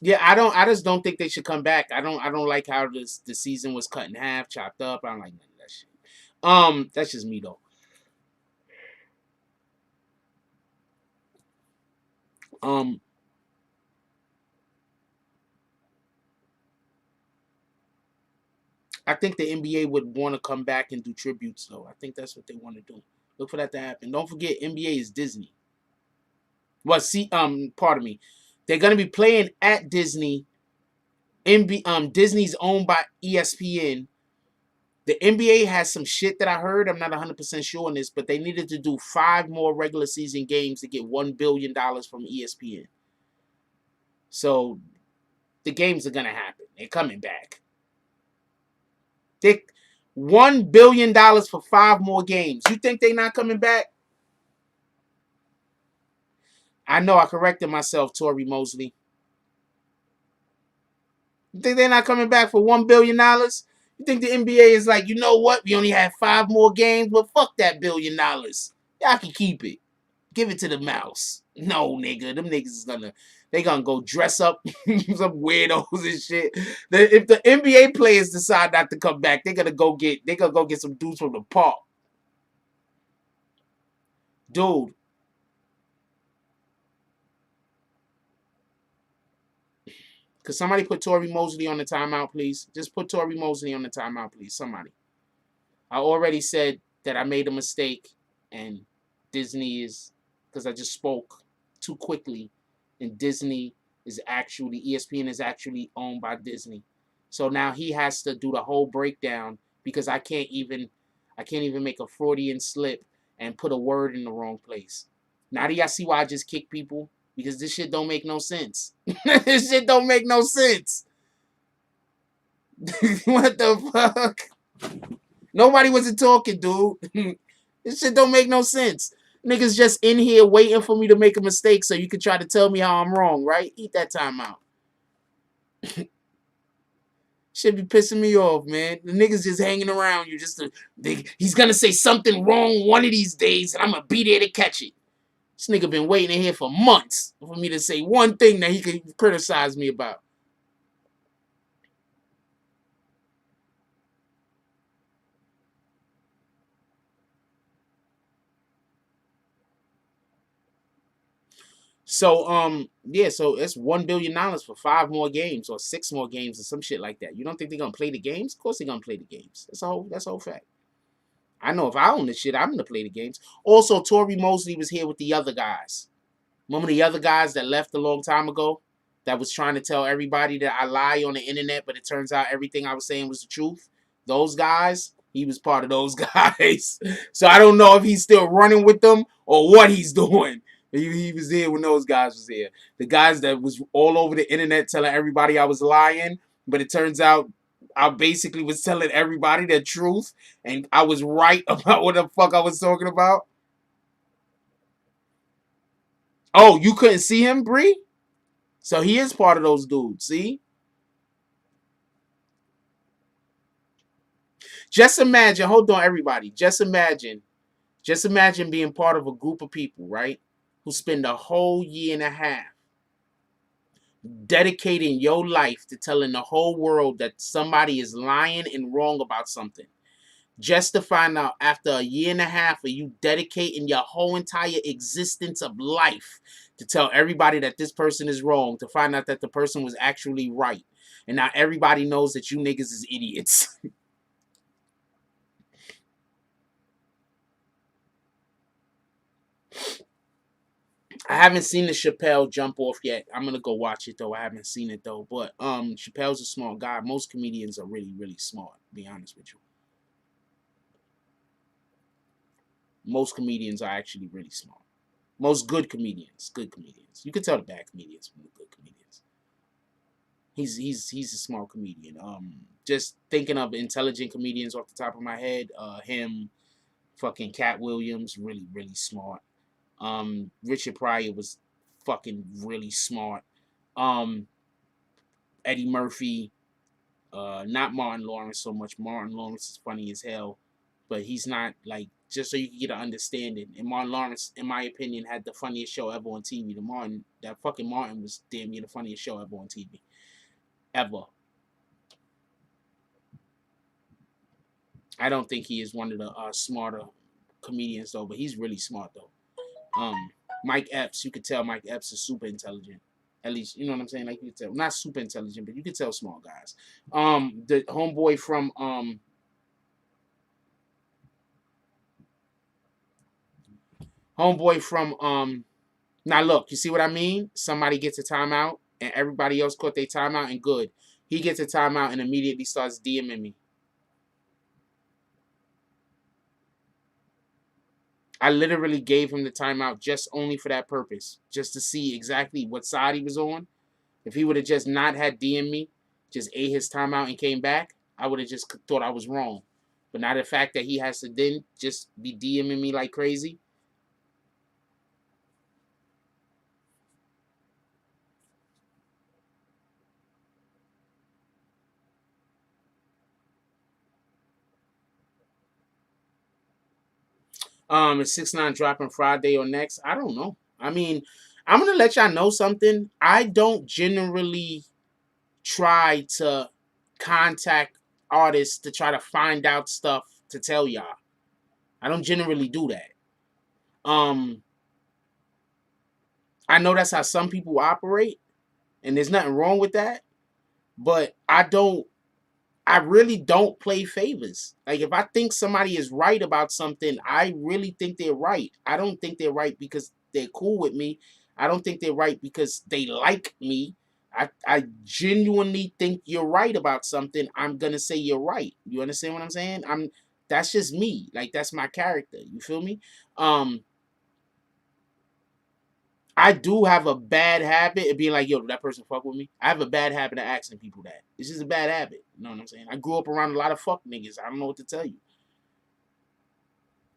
Yeah, I just don't think they should come back. I don't like how the season was cut in half, chopped up. I don't like none of that shit. That's just me though. I think the NBA would want to come back and do tributes though. I think that's what they want to do. Look for that to happen. Don't forget, NBA is Disney. Well, pardon me. They're gonna be playing at Disney. Disney's owned by ESPN. The NBA has some shit that I heard. I'm not 100% sure on this, but they needed to do 5 more regular season games to get $1 billion from ESPN. So the games are gonna happen. They're coming back. They $1 billion for 5 more games. You think they're not coming back? I know I corrected myself, Tory Mosley. You think they're not coming back for $1 billion? You think the NBA is like, you know what? We only have 5 more games, but fuck that $1 billion. Y'all can keep it. Give it to the mouse. No, nigga. Them niggas is they gonna go dress up some weirdos and shit. If the NBA players decide not to come back, they're gonna go get some dudes from the park. Dude. Could somebody put Tory Mosley on the timeout, please? Just put Tory Mosley on the timeout, please. Somebody. I already said that I made a mistake, and Disney is, because I just spoke too quickly, and ESPN is actually owned by Disney. So now he has to do the whole breakdown because I can't even make a Freudian slip and put a word in the wrong place. Now do y'all see why I just kick people? Because this shit don't make no sense. This shit don't make no sense. What the fuck? Nobody wasn't talking, dude. This shit don't make no sense. Niggas just in here waiting for me to make a mistake so you can try to tell me how I'm wrong, right? Eat that time out. Should be pissing me off, man. The niggas just hanging around you. He's gonna say something wrong one of these days, and I'm gonna be there to catch it. This nigga been waiting in here for months for me to say one thing that he could criticize me about. So, yeah, so it's $1 billion for 5 more games or 6 more games or some shit like that. You don't think they're gonna play the games? Of course they're gonna play the games. That's a whole fact. I know if I own this shit, I'm gonna play the games. Also, Tory Mosley was here with the other guys. Remember the other guys that left a long time ago? That was trying to tell everybody that I lie on the internet, but it turns out everything I was saying was the truth. Those guys, he was part of those guys. So I don't know if he's still running with them or what he's doing. He was there when those guys was here. The guys that was all over the internet telling everybody I was lying, but it turns out I basically was telling everybody the truth, and I was right about what the fuck I was talking about. Oh, you couldn't see him, Bree? So he is part of those dudes, see? Just imagine, hold on, everybody. Just imagine being part of a group of people, right? Who spend a whole year and a half dedicating your life to telling the whole world that somebody is lying and wrong about something. Just to find out after a year and a half of you dedicating your whole entire existence of life to tell everybody that this person is wrong, to find out that the person was actually right. And now everybody knows that you niggas is idiots. I haven't seen the Chappelle jump off yet. I'm gonna go watch it though. I haven't seen it though. But Chappelle's a smart guy. Most comedians are really, really smart, to be honest with you. Most comedians are actually really smart. Most good comedians. You can tell the bad comedians from the good comedians. He's a smart comedian. Just thinking of intelligent comedians off the top of my head, him, fucking Cat Williams, really, really smart. Richard Pryor was fucking really smart. Eddie Murphy, not Martin Lawrence so much. Martin Lawrence is funny as hell, but he's not like, just so you can get an understanding. And Martin Lawrence, in my opinion, had the funniest show ever on TV. That fucking Martin was damn near the funniest show ever on TV. Ever. I don't think he is one of the smarter comedians though, but he's really smart though. Mike Epps, you could tell Mike Epps is super intelligent. At least, you know what I'm saying? Like, you could tell, not super intelligent, but you could tell small guys. The homeboy from now look, you see what I mean? Somebody gets a timeout and everybody else caught their timeout and good. He gets a timeout and immediately starts DMing me. I literally gave him the timeout just only for that purpose. Just to see exactly what side he was on. If he would have just not had DM me, just ate his timeout and came back, I would have just thought I was wrong. But now the fact that he has to then just be DMing me like crazy. Is 6ix9ine dropping Friday or next? I don't know. I mean, I'm gonna let y'all know something. I don't generally try to contact artists to try to find out stuff to tell y'all. I don't generally do that. I know that's how some people operate, and there's nothing wrong with that. But I really don't play favors. Like, if I think somebody is right about something, I really think they're right. I don't think they're right because they're cool with me. I don't think they're right because they like me. I genuinely think you're right about something, I'm gonna say you're right. You understand what I'm saying? That's just me. Like, that's my character. You feel me? I do have a bad habit of being like, yo, did that person fuck with me? I have a bad habit of asking people that. It's just a bad habit. You know what I'm saying? I grew up around a lot of fuck niggas. I don't know what to tell you.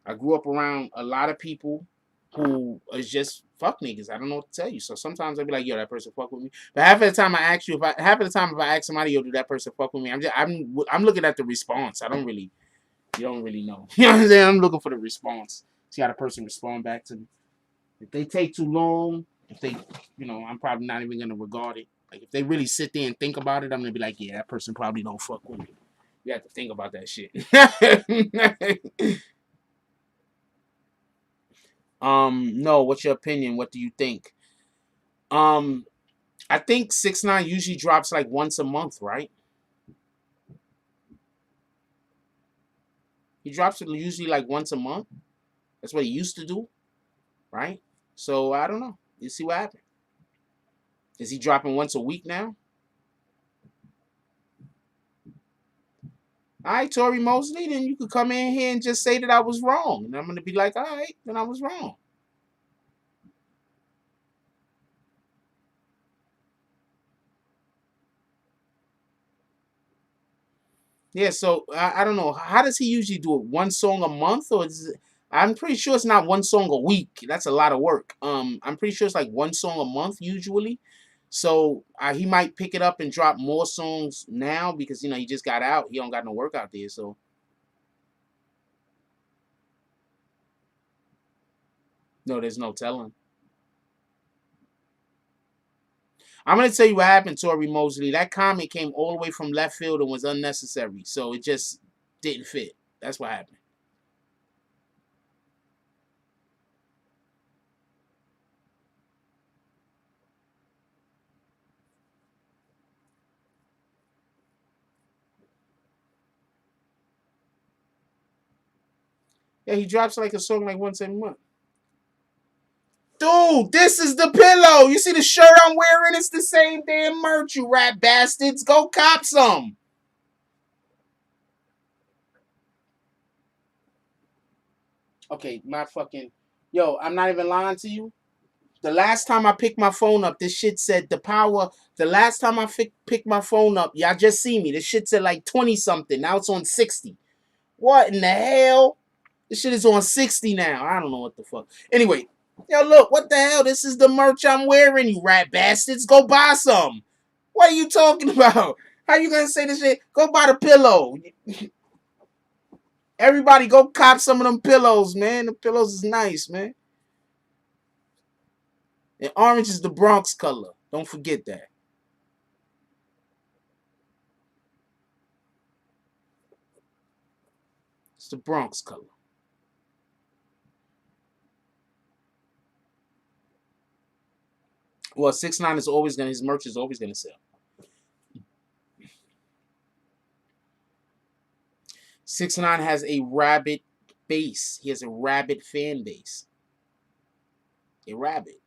I grew up around a lot of people who is just fuck niggas. I don't know what to tell you. So sometimes I'll be like, yo, that person fuck with me. But half of the time I ask you, if I ask somebody, yo, do that person fuck with me? I'm looking at the response. You don't really know. You know what I'm saying? I'm looking for the response. See how the person respond back to me. If they take too long, I'm probably not even gonna regard it. Like, if they really sit there and think about it, I'm gonna be like, yeah, that person probably don't fuck with me. You have to think about that shit. No, what's your opinion? What do you think? I think 6ix9ine usually drops like once a month, right? He drops it usually like once a month. That's what he used to do, right? So I don't know. You see what happens. Is he dropping once a week now? All right, Tory Mosley, then you could come in here and just say that I was wrong. And I'm going to be like, all right, then I was wrong. Yeah, so I don't know. How does he usually do it? One song a month? Or I'm pretty sure it's not one song a week. That's a lot of work. I'm pretty sure it's like one song a month usually. So he might pick it up and drop more songs now because, he just got out. He don't got no work out there, so. No, there's no telling. I'm going to tell you what happened, Tory Mosley. That comment came all the way from left field and was unnecessary. So it just didn't fit. That's what happened. Yeah, he drops like a song like once every month. Dude, this is the pillow. You see the shirt I'm wearing? It's the same damn merch, you rat bastards. Go cop some. Okay, my fucking... Yo, I'm not even lying to you. The last time I picked my phone up, this shit said the power... The last time I picked my phone up, y'all just see me. This shit said like 20-something. Now it's on 60. What in the hell? This shit is on 60 now. I don't know what the fuck. Anyway... Yo, look, what the hell? This is the merch I'm wearing, you rat bastards. Go buy some. What are you talking about? How you gonna say this shit? Go buy the pillow. Everybody go cop some of them pillows, man. The pillows is nice, man. And orange is the Bronx color. Don't forget that. It's the Bronx color. Well, 6ix9ine is always his merch is always gonna sell. 6ix9ine has a rabid base. He has a rabid fan base. A rabid.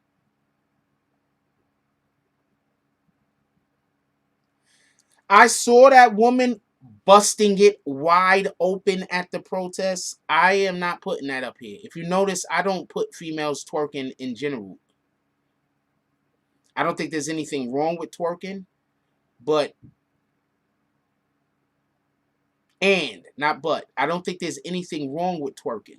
I saw that woman busting it wide open at the protests. I am not putting that up here. If you notice, I don't put females twerking in general. I don't think there's anything wrong with twerking, but I don't think there's anything wrong with twerking.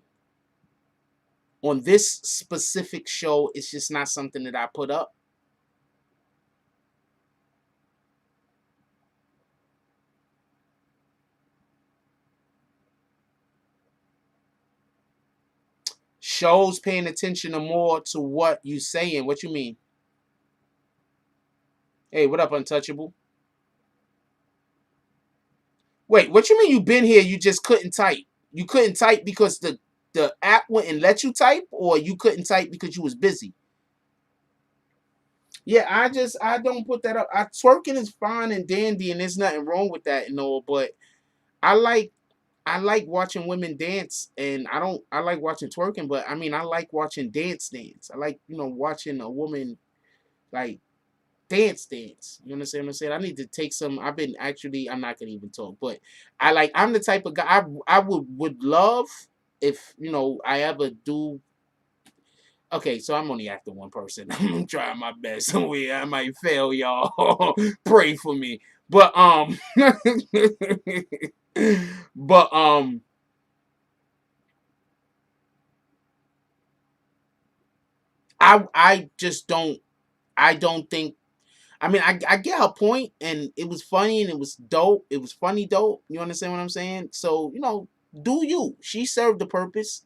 On this specific show, it's just not something that I put up. Shows paying attention more to what you saying. What you mean? Hey, what up, Untouchable? Wait, what you mean you been here, you just couldn't type? You couldn't type because the app wouldn't let you type, or you couldn't type because you was busy? Yeah, I don't put that up. Twerking is fine and dandy, and there's nothing wrong with that and all, but I like watching women dance, and I like watching twerking, but I mean I like watching dance. I like, watching a woman like dance. You understand what I'm saying? I need to take some. I'm not gonna even talk, but I'm the type of guy I would love if I ever do. Okay, so I'm only after one person. I'm trying my best. So I might fail, y'all. Pray for me. But but I just don't think. I mean, I get her point, and it was funny, and it was dope. It was funny, dope. You understand what I'm saying? So do you? She served the purpose.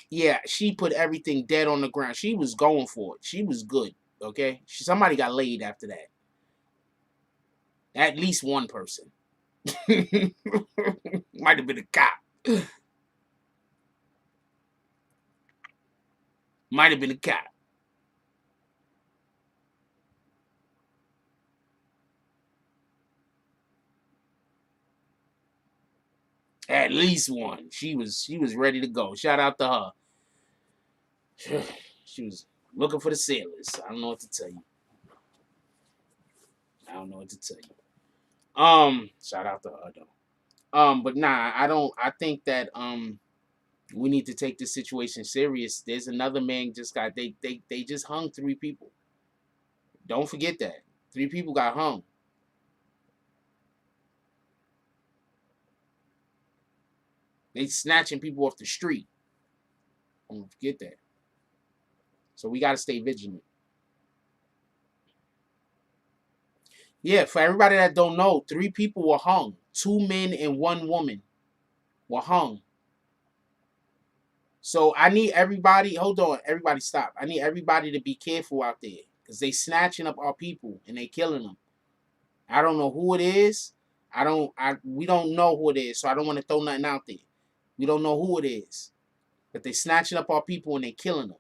Yeah, she put everything dead on the ground. She was going for it. She was good. Okay, somebody got laid after that. At least one person. Might have been a cop. Might have been a cop. At least one. She was ready to go. Shout out to her. She was looking for the sailors. I don't know what to tell you. Shout out to her though. But nah, I think that we need to take this situation serious. There's another man they just hung 3 people. Don't forget that. 3 people got hung. They snatching people off the street. Don't forget that. So we got to stay vigilant. Yeah, for everybody that don't know, 3 people were hung. 2 men and 1 woman were hung. So I need everybody, hold on, everybody stop. I need everybody to be careful out there because they snatching up our people and they killing them. I don't know who it is. We don't know who it is, so I don't want to throw nothing out there. We don't know who it is. But they snatching up our people and they killing them.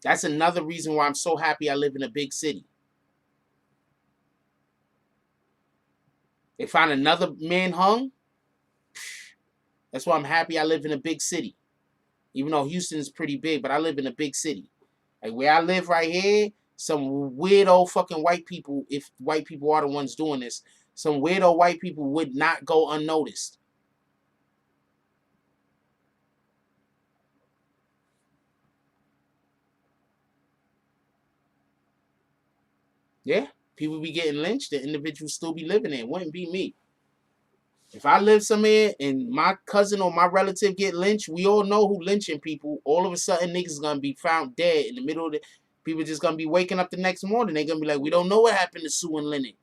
That's another reason why I'm so happy I live in a big city. They find another man hung. That's why I'm happy I live in a big city. Even though Houston is pretty big, but I live in a big city. Like where I live right here, some weirdo fucking white people, if white people are the ones doing this, some weirdo white people would not go unnoticed. Yeah, people be getting lynched, the individuals still be living there. It wouldn't be me. If I live somewhere and my cousin or my relative get lynched, we all know who lynching people. All of a sudden, niggas gonna be found dead in the middle of the. People just gonna be waking up the next morning. They gonna be like, we don't know what happened to Sue and Lennon.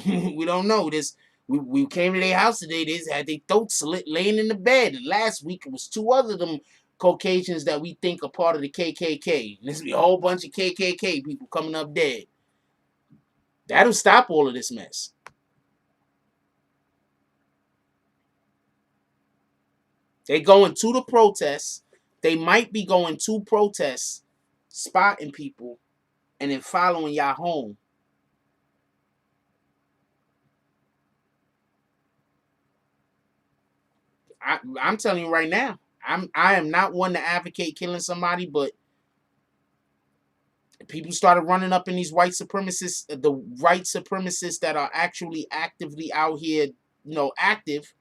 We don't know this. We came to their house today. They had their throats slit laying in the bed. And last week it was 2 other them Caucasians that we think are part of the KKK. And there's be a whole bunch of KKK people coming up dead. That'll stop all of this mess. They going to the protests. They might be going to protests, spotting people, and then following y'all home. I'm telling you right now, I am not one to advocate killing somebody, but people started running up in these white supremacists, the white supremacists that are actually actively out here, active.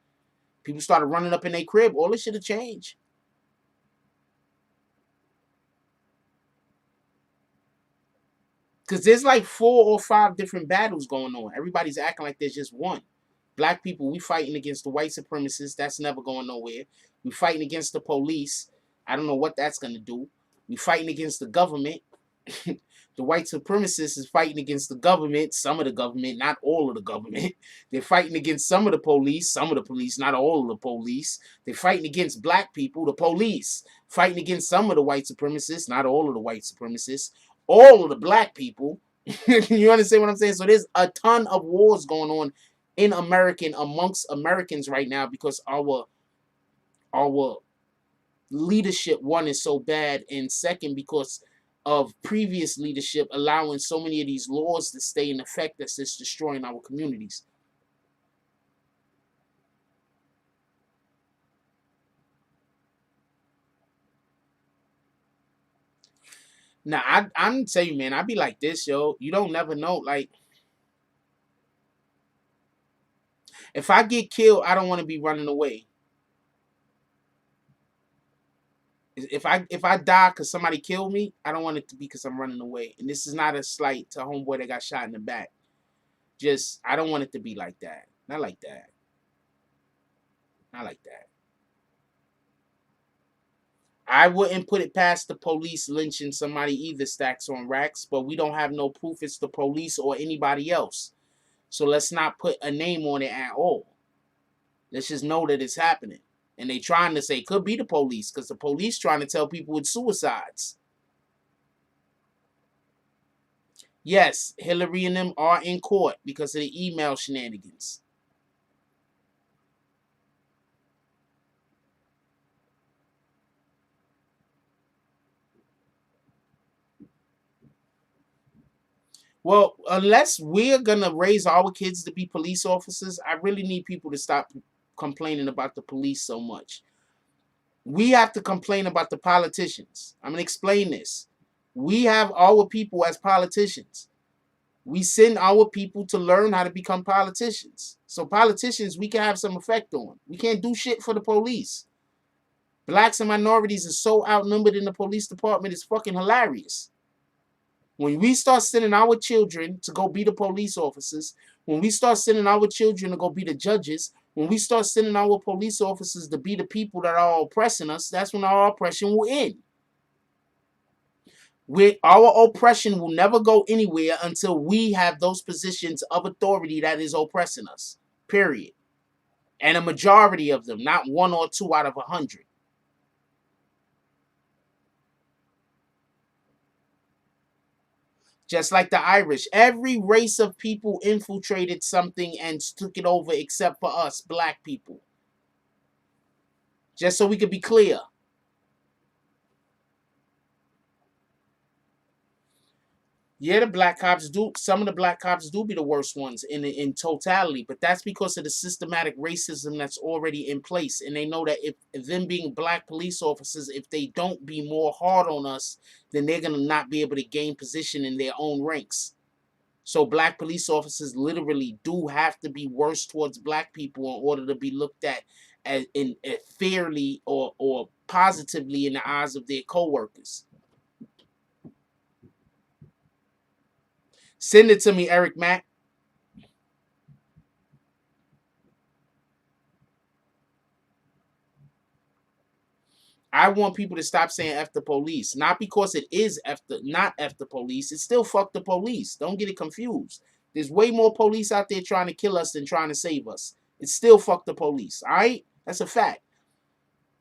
People started running up in their crib. All this should have changed. Because there's like 4 or 5 different battles going on. Everybody's acting like there's just one. Black people, we fighting against the white supremacists. That's never going nowhere. We fighting against the police. I don't know what that's going to do. We fighting against the government. The white supremacists is fighting against the government, some of the government, not all of the government. They're fighting against some of the police, not all of the police. They're fighting against black people, the police. Fighting against some of the white supremacists, not all of the white supremacists. All of the black people. You understand what I'm saying? So there's a ton of wars going on in amongst Americans right now because our leadership, one, is so bad, and second, because of previous leadership allowing so many of these laws to stay in effect that's just destroying our communities. Now, I'm telling you, man, I be like this, yo. You don't never know. Like, if I get killed, I don't want to be running away. If I die because somebody killed me, I don't want it to be because I'm running away. And this is not a slight to homeboy that got shot in the back. Just, I don't want it to be like that. Not like that. Not like that. I wouldn't put it past the police lynching somebody either, Stacks on Racks, but we don't have no proof it's the police or anybody else. So let's not put a name on it at all. Let's just know that it's happening. And they trying to say could be the police because the police trying to tell people it's suicides. Yes, Hillary and them are in court because of the email shenanigans. Well, unless we're going to raise our kids to be police officers, I really need people to stop complaining about the police so much. We have to complain about the politicians. I'm going to explain this. We have our people as politicians. We send our people to learn how to become politicians. So politicians, we can have some effect on. We can't do shit for the police. Blacks and minorities are so outnumbered in the police department, it's fucking hilarious. When we start sending our children to go be the police officers, when we start sending our children to go be the judges, when we start sending our police officers to be the people that are oppressing us, that's when our oppression will end. Our oppression will never go anywhere until we have those positions of authority that is oppressing us. Period. And a majority of them, not 1 or 2 out of 100. Just like the Irish, every race of people infiltrated something and took it over except for us, black people. Just so we could be clear. Yeah, the black cops do. Some of the black cops do be the worst ones in totality, but that's because of the systematic racism that's already in place. And they know that if them being black police officers, if they don't be more hard on us, then they're going to not be able to gain position in their own ranks. So black police officers literally do have to be worse towards black people in order to be looked at as fairly or positively in the eyes of their co-workers. Send it to me, Eric Mack. I want people to stop saying F the police. Not because it is not F the police. It's still fuck the police. Don't get it confused. There's way more police out there trying to kill us than trying to save us. It's still fuck the police. All right? That's a fact.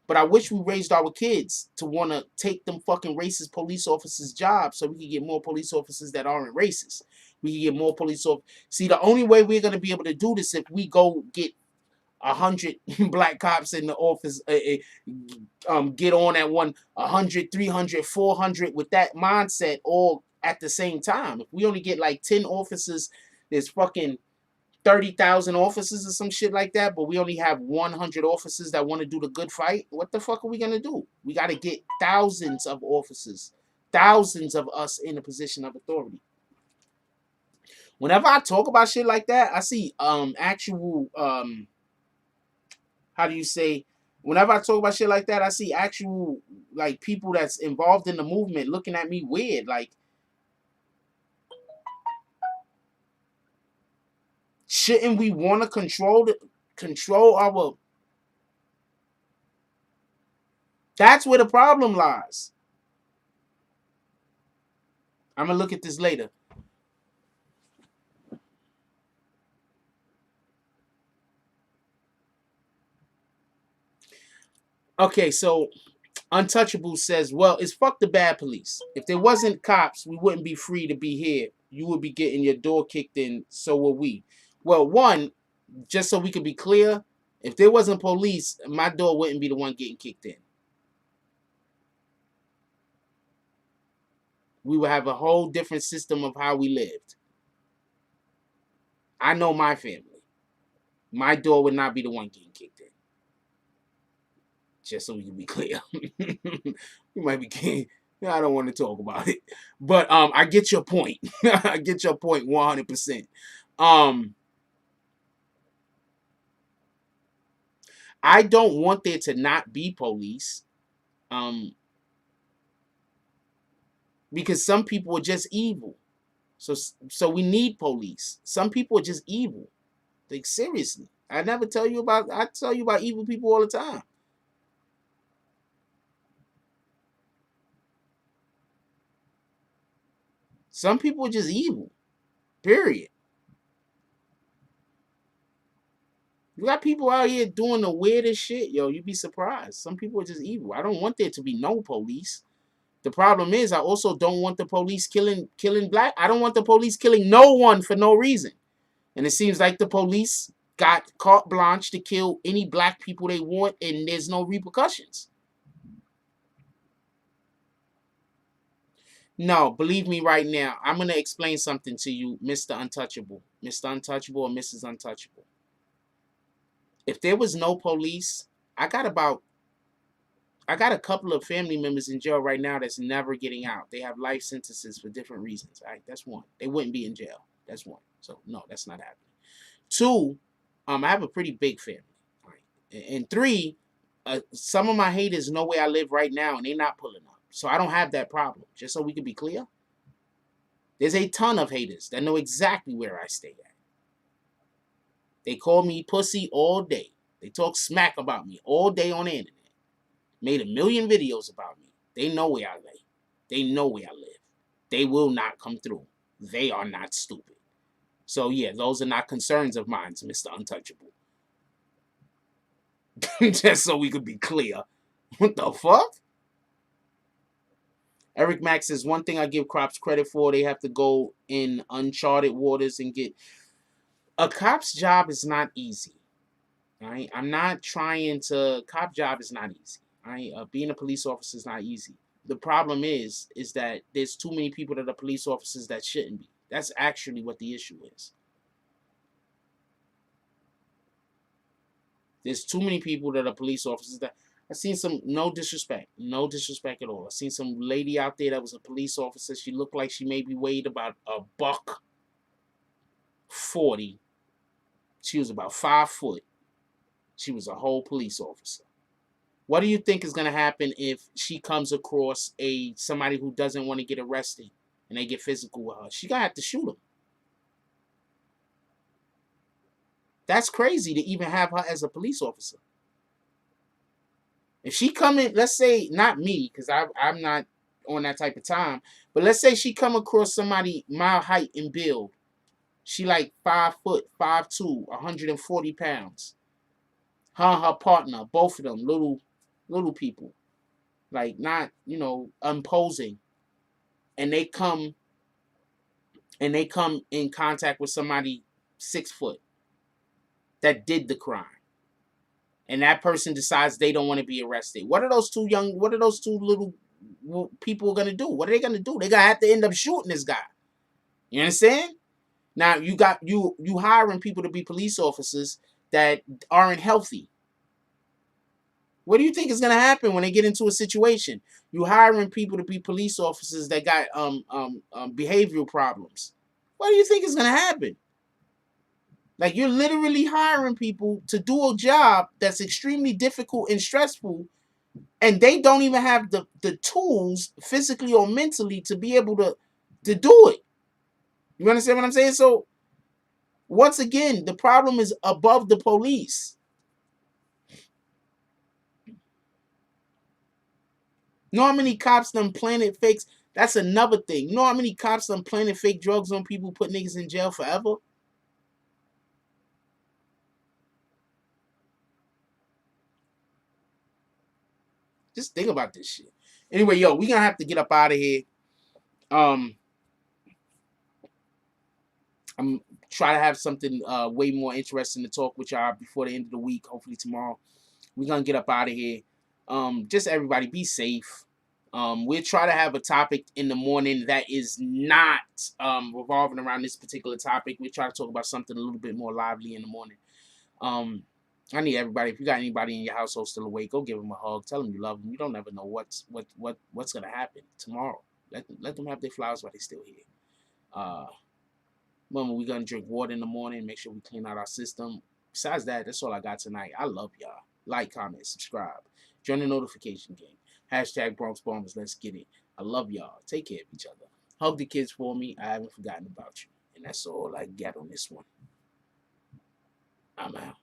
But I wish we raised our kids to want to take them fucking racist police officers' jobs so we can get more police officers that aren't racist. We can get more police officers. See, the only way we're going to be able to do this if we go get 100 black cops in the office, get on at 100, 300, 400 with that mindset all at the same time. If we only get like 10 officers, there's fucking 30,000 officers or some shit like that, but we only have 100 officers that want to do the good fight. What the fuck are we going to do? We got to get thousands of officers, thousands of us in a position of authority. Whenever I talk about shit like that, I see actual, how do you say, whenever I talk about shit like that, I see actual, like, people that's involved in the movement looking at me weird, like, shouldn't we want to control our... That's where the problem lies. I'm going to look at this later. Okay, so Untouchable says, well, it's fuck the bad police. If there wasn't cops, we wouldn't be free to be here. You would be getting your door kicked in, so would we. Well, one, just so we can be clear, if there wasn't police, my door wouldn't be the one getting kicked in. We would have a whole different system of how we lived. I know my family. My door would not be the one getting kicked in. Just so we can be clear. We might be getting, I don't want to talk about it. But I get your point. I get your point 100%. I don't want there to not be police. Because some people are just evil. So we need police. Some people are just evil. Like, seriously. I tell you about evil people all the time. Some people are just evil. Period. You got people out here doing the weirdest shit, yo. You'd be surprised. Some people are just evil. I don't want there to be no police. The problem is, I also don't want the police killing black. I don't want the police killing no one for no reason. And it seems like the police got carte blanche to kill any black people they want, and there's no repercussions. No, believe me right now. I'm going to explain something to you, Mr. Untouchable. Mr. Untouchable or Mrs. Untouchable. If there was no police, I got a couple of family members in jail right now that's never getting out. They have life sentences for different reasons. All right, that's one. They wouldn't be in jail. That's one. So, no, that's not happening. Two, I have a pretty big family. All right. And three, some of my haters know where I live right now, and they're not pulling up. So I don't have that problem, just so we can be clear. There's a ton of haters that know exactly where I stay at. They call me pussy all day. They talk smack about me all day on the internet. Made a million videos about me. They know where I lay. They know where I live. They will not come through. They are not stupid. So yeah, those are not concerns of mine, Mr. Untouchable. Just so we could be clear. What the fuck? Eric Max says, one thing I give cops credit for, they have to go in uncharted waters and get... A cop's job is not easy. Right? I'm not trying to... Cop job is not easy. Right? Being a police officer is not easy. The problem is that there's too many people that are police officers that shouldn't be. That's actually what the issue is. There's too many people that are police officers that... I've seen some, no disrespect at all. I've seen some lady out there that was a police officer. She looked like she maybe weighed about $140. She was about 5 foot. She was a whole police officer. What do you think is going to happen if she comes across somebody who doesn't want to get arrested and they get physical with her? She going to have to shoot him. That's crazy to even have her as a police officer. If she come in, let's say, not me, because I'm not on that type of time, but let's say she come across somebody my height and build. She like 5 foot, 5'2", 140 pounds. Her and her partner, both of them, little people. Like, not, imposing. And they come in contact with somebody 6 foot that did the crime. And that person decides they don't want to be arrested. What are those two little people going to do? What are they going to do? They're going to have to end up shooting this guy. You understand? Now, you hiring people to be police officers that aren't healthy. What do you think is going to happen when they get into a situation? You hiring people to be police officers that got behavioral problems. What do you think is going to happen? Like, you're literally hiring people to do a job that's extremely difficult and stressful, and they don't even have the tools, physically or mentally, to be able to do it. You understand what I'm saying? So, once again, the problem is above the police. You know how many cops done planted fakes? That's another thing. You know how many cops done planted fake drugs on people, put niggas in jail forever? Just think about this shit. Anyway, yo, we gonna have to get up out of here. I'm trying to have something way more interesting to talk with y'all before the end of the week. Hopefully tomorrow. We're gonna get up out of here. Just everybody be safe. We'll try to have a topic in the morning that is not revolving around this particular topic. We'll try to talk about something a little bit more lively in the morning. I need everybody. If you got anybody in your household still awake, go give them a hug. Tell them you love them. You don't never know what's gonna happen tomorrow. Let them have their flowers while they're still here. Remember, we're gonna drink water in the morning. Make sure we clean out our system. Besides that, that's all I got tonight. I love y'all. Like, comment, subscribe. Join the notification game. Hashtag Bronx Bombers. Let's get it. I love y'all. Take care of each other. Hug the kids for me. I haven't forgotten about you. And that's all I got on this one. I'm out.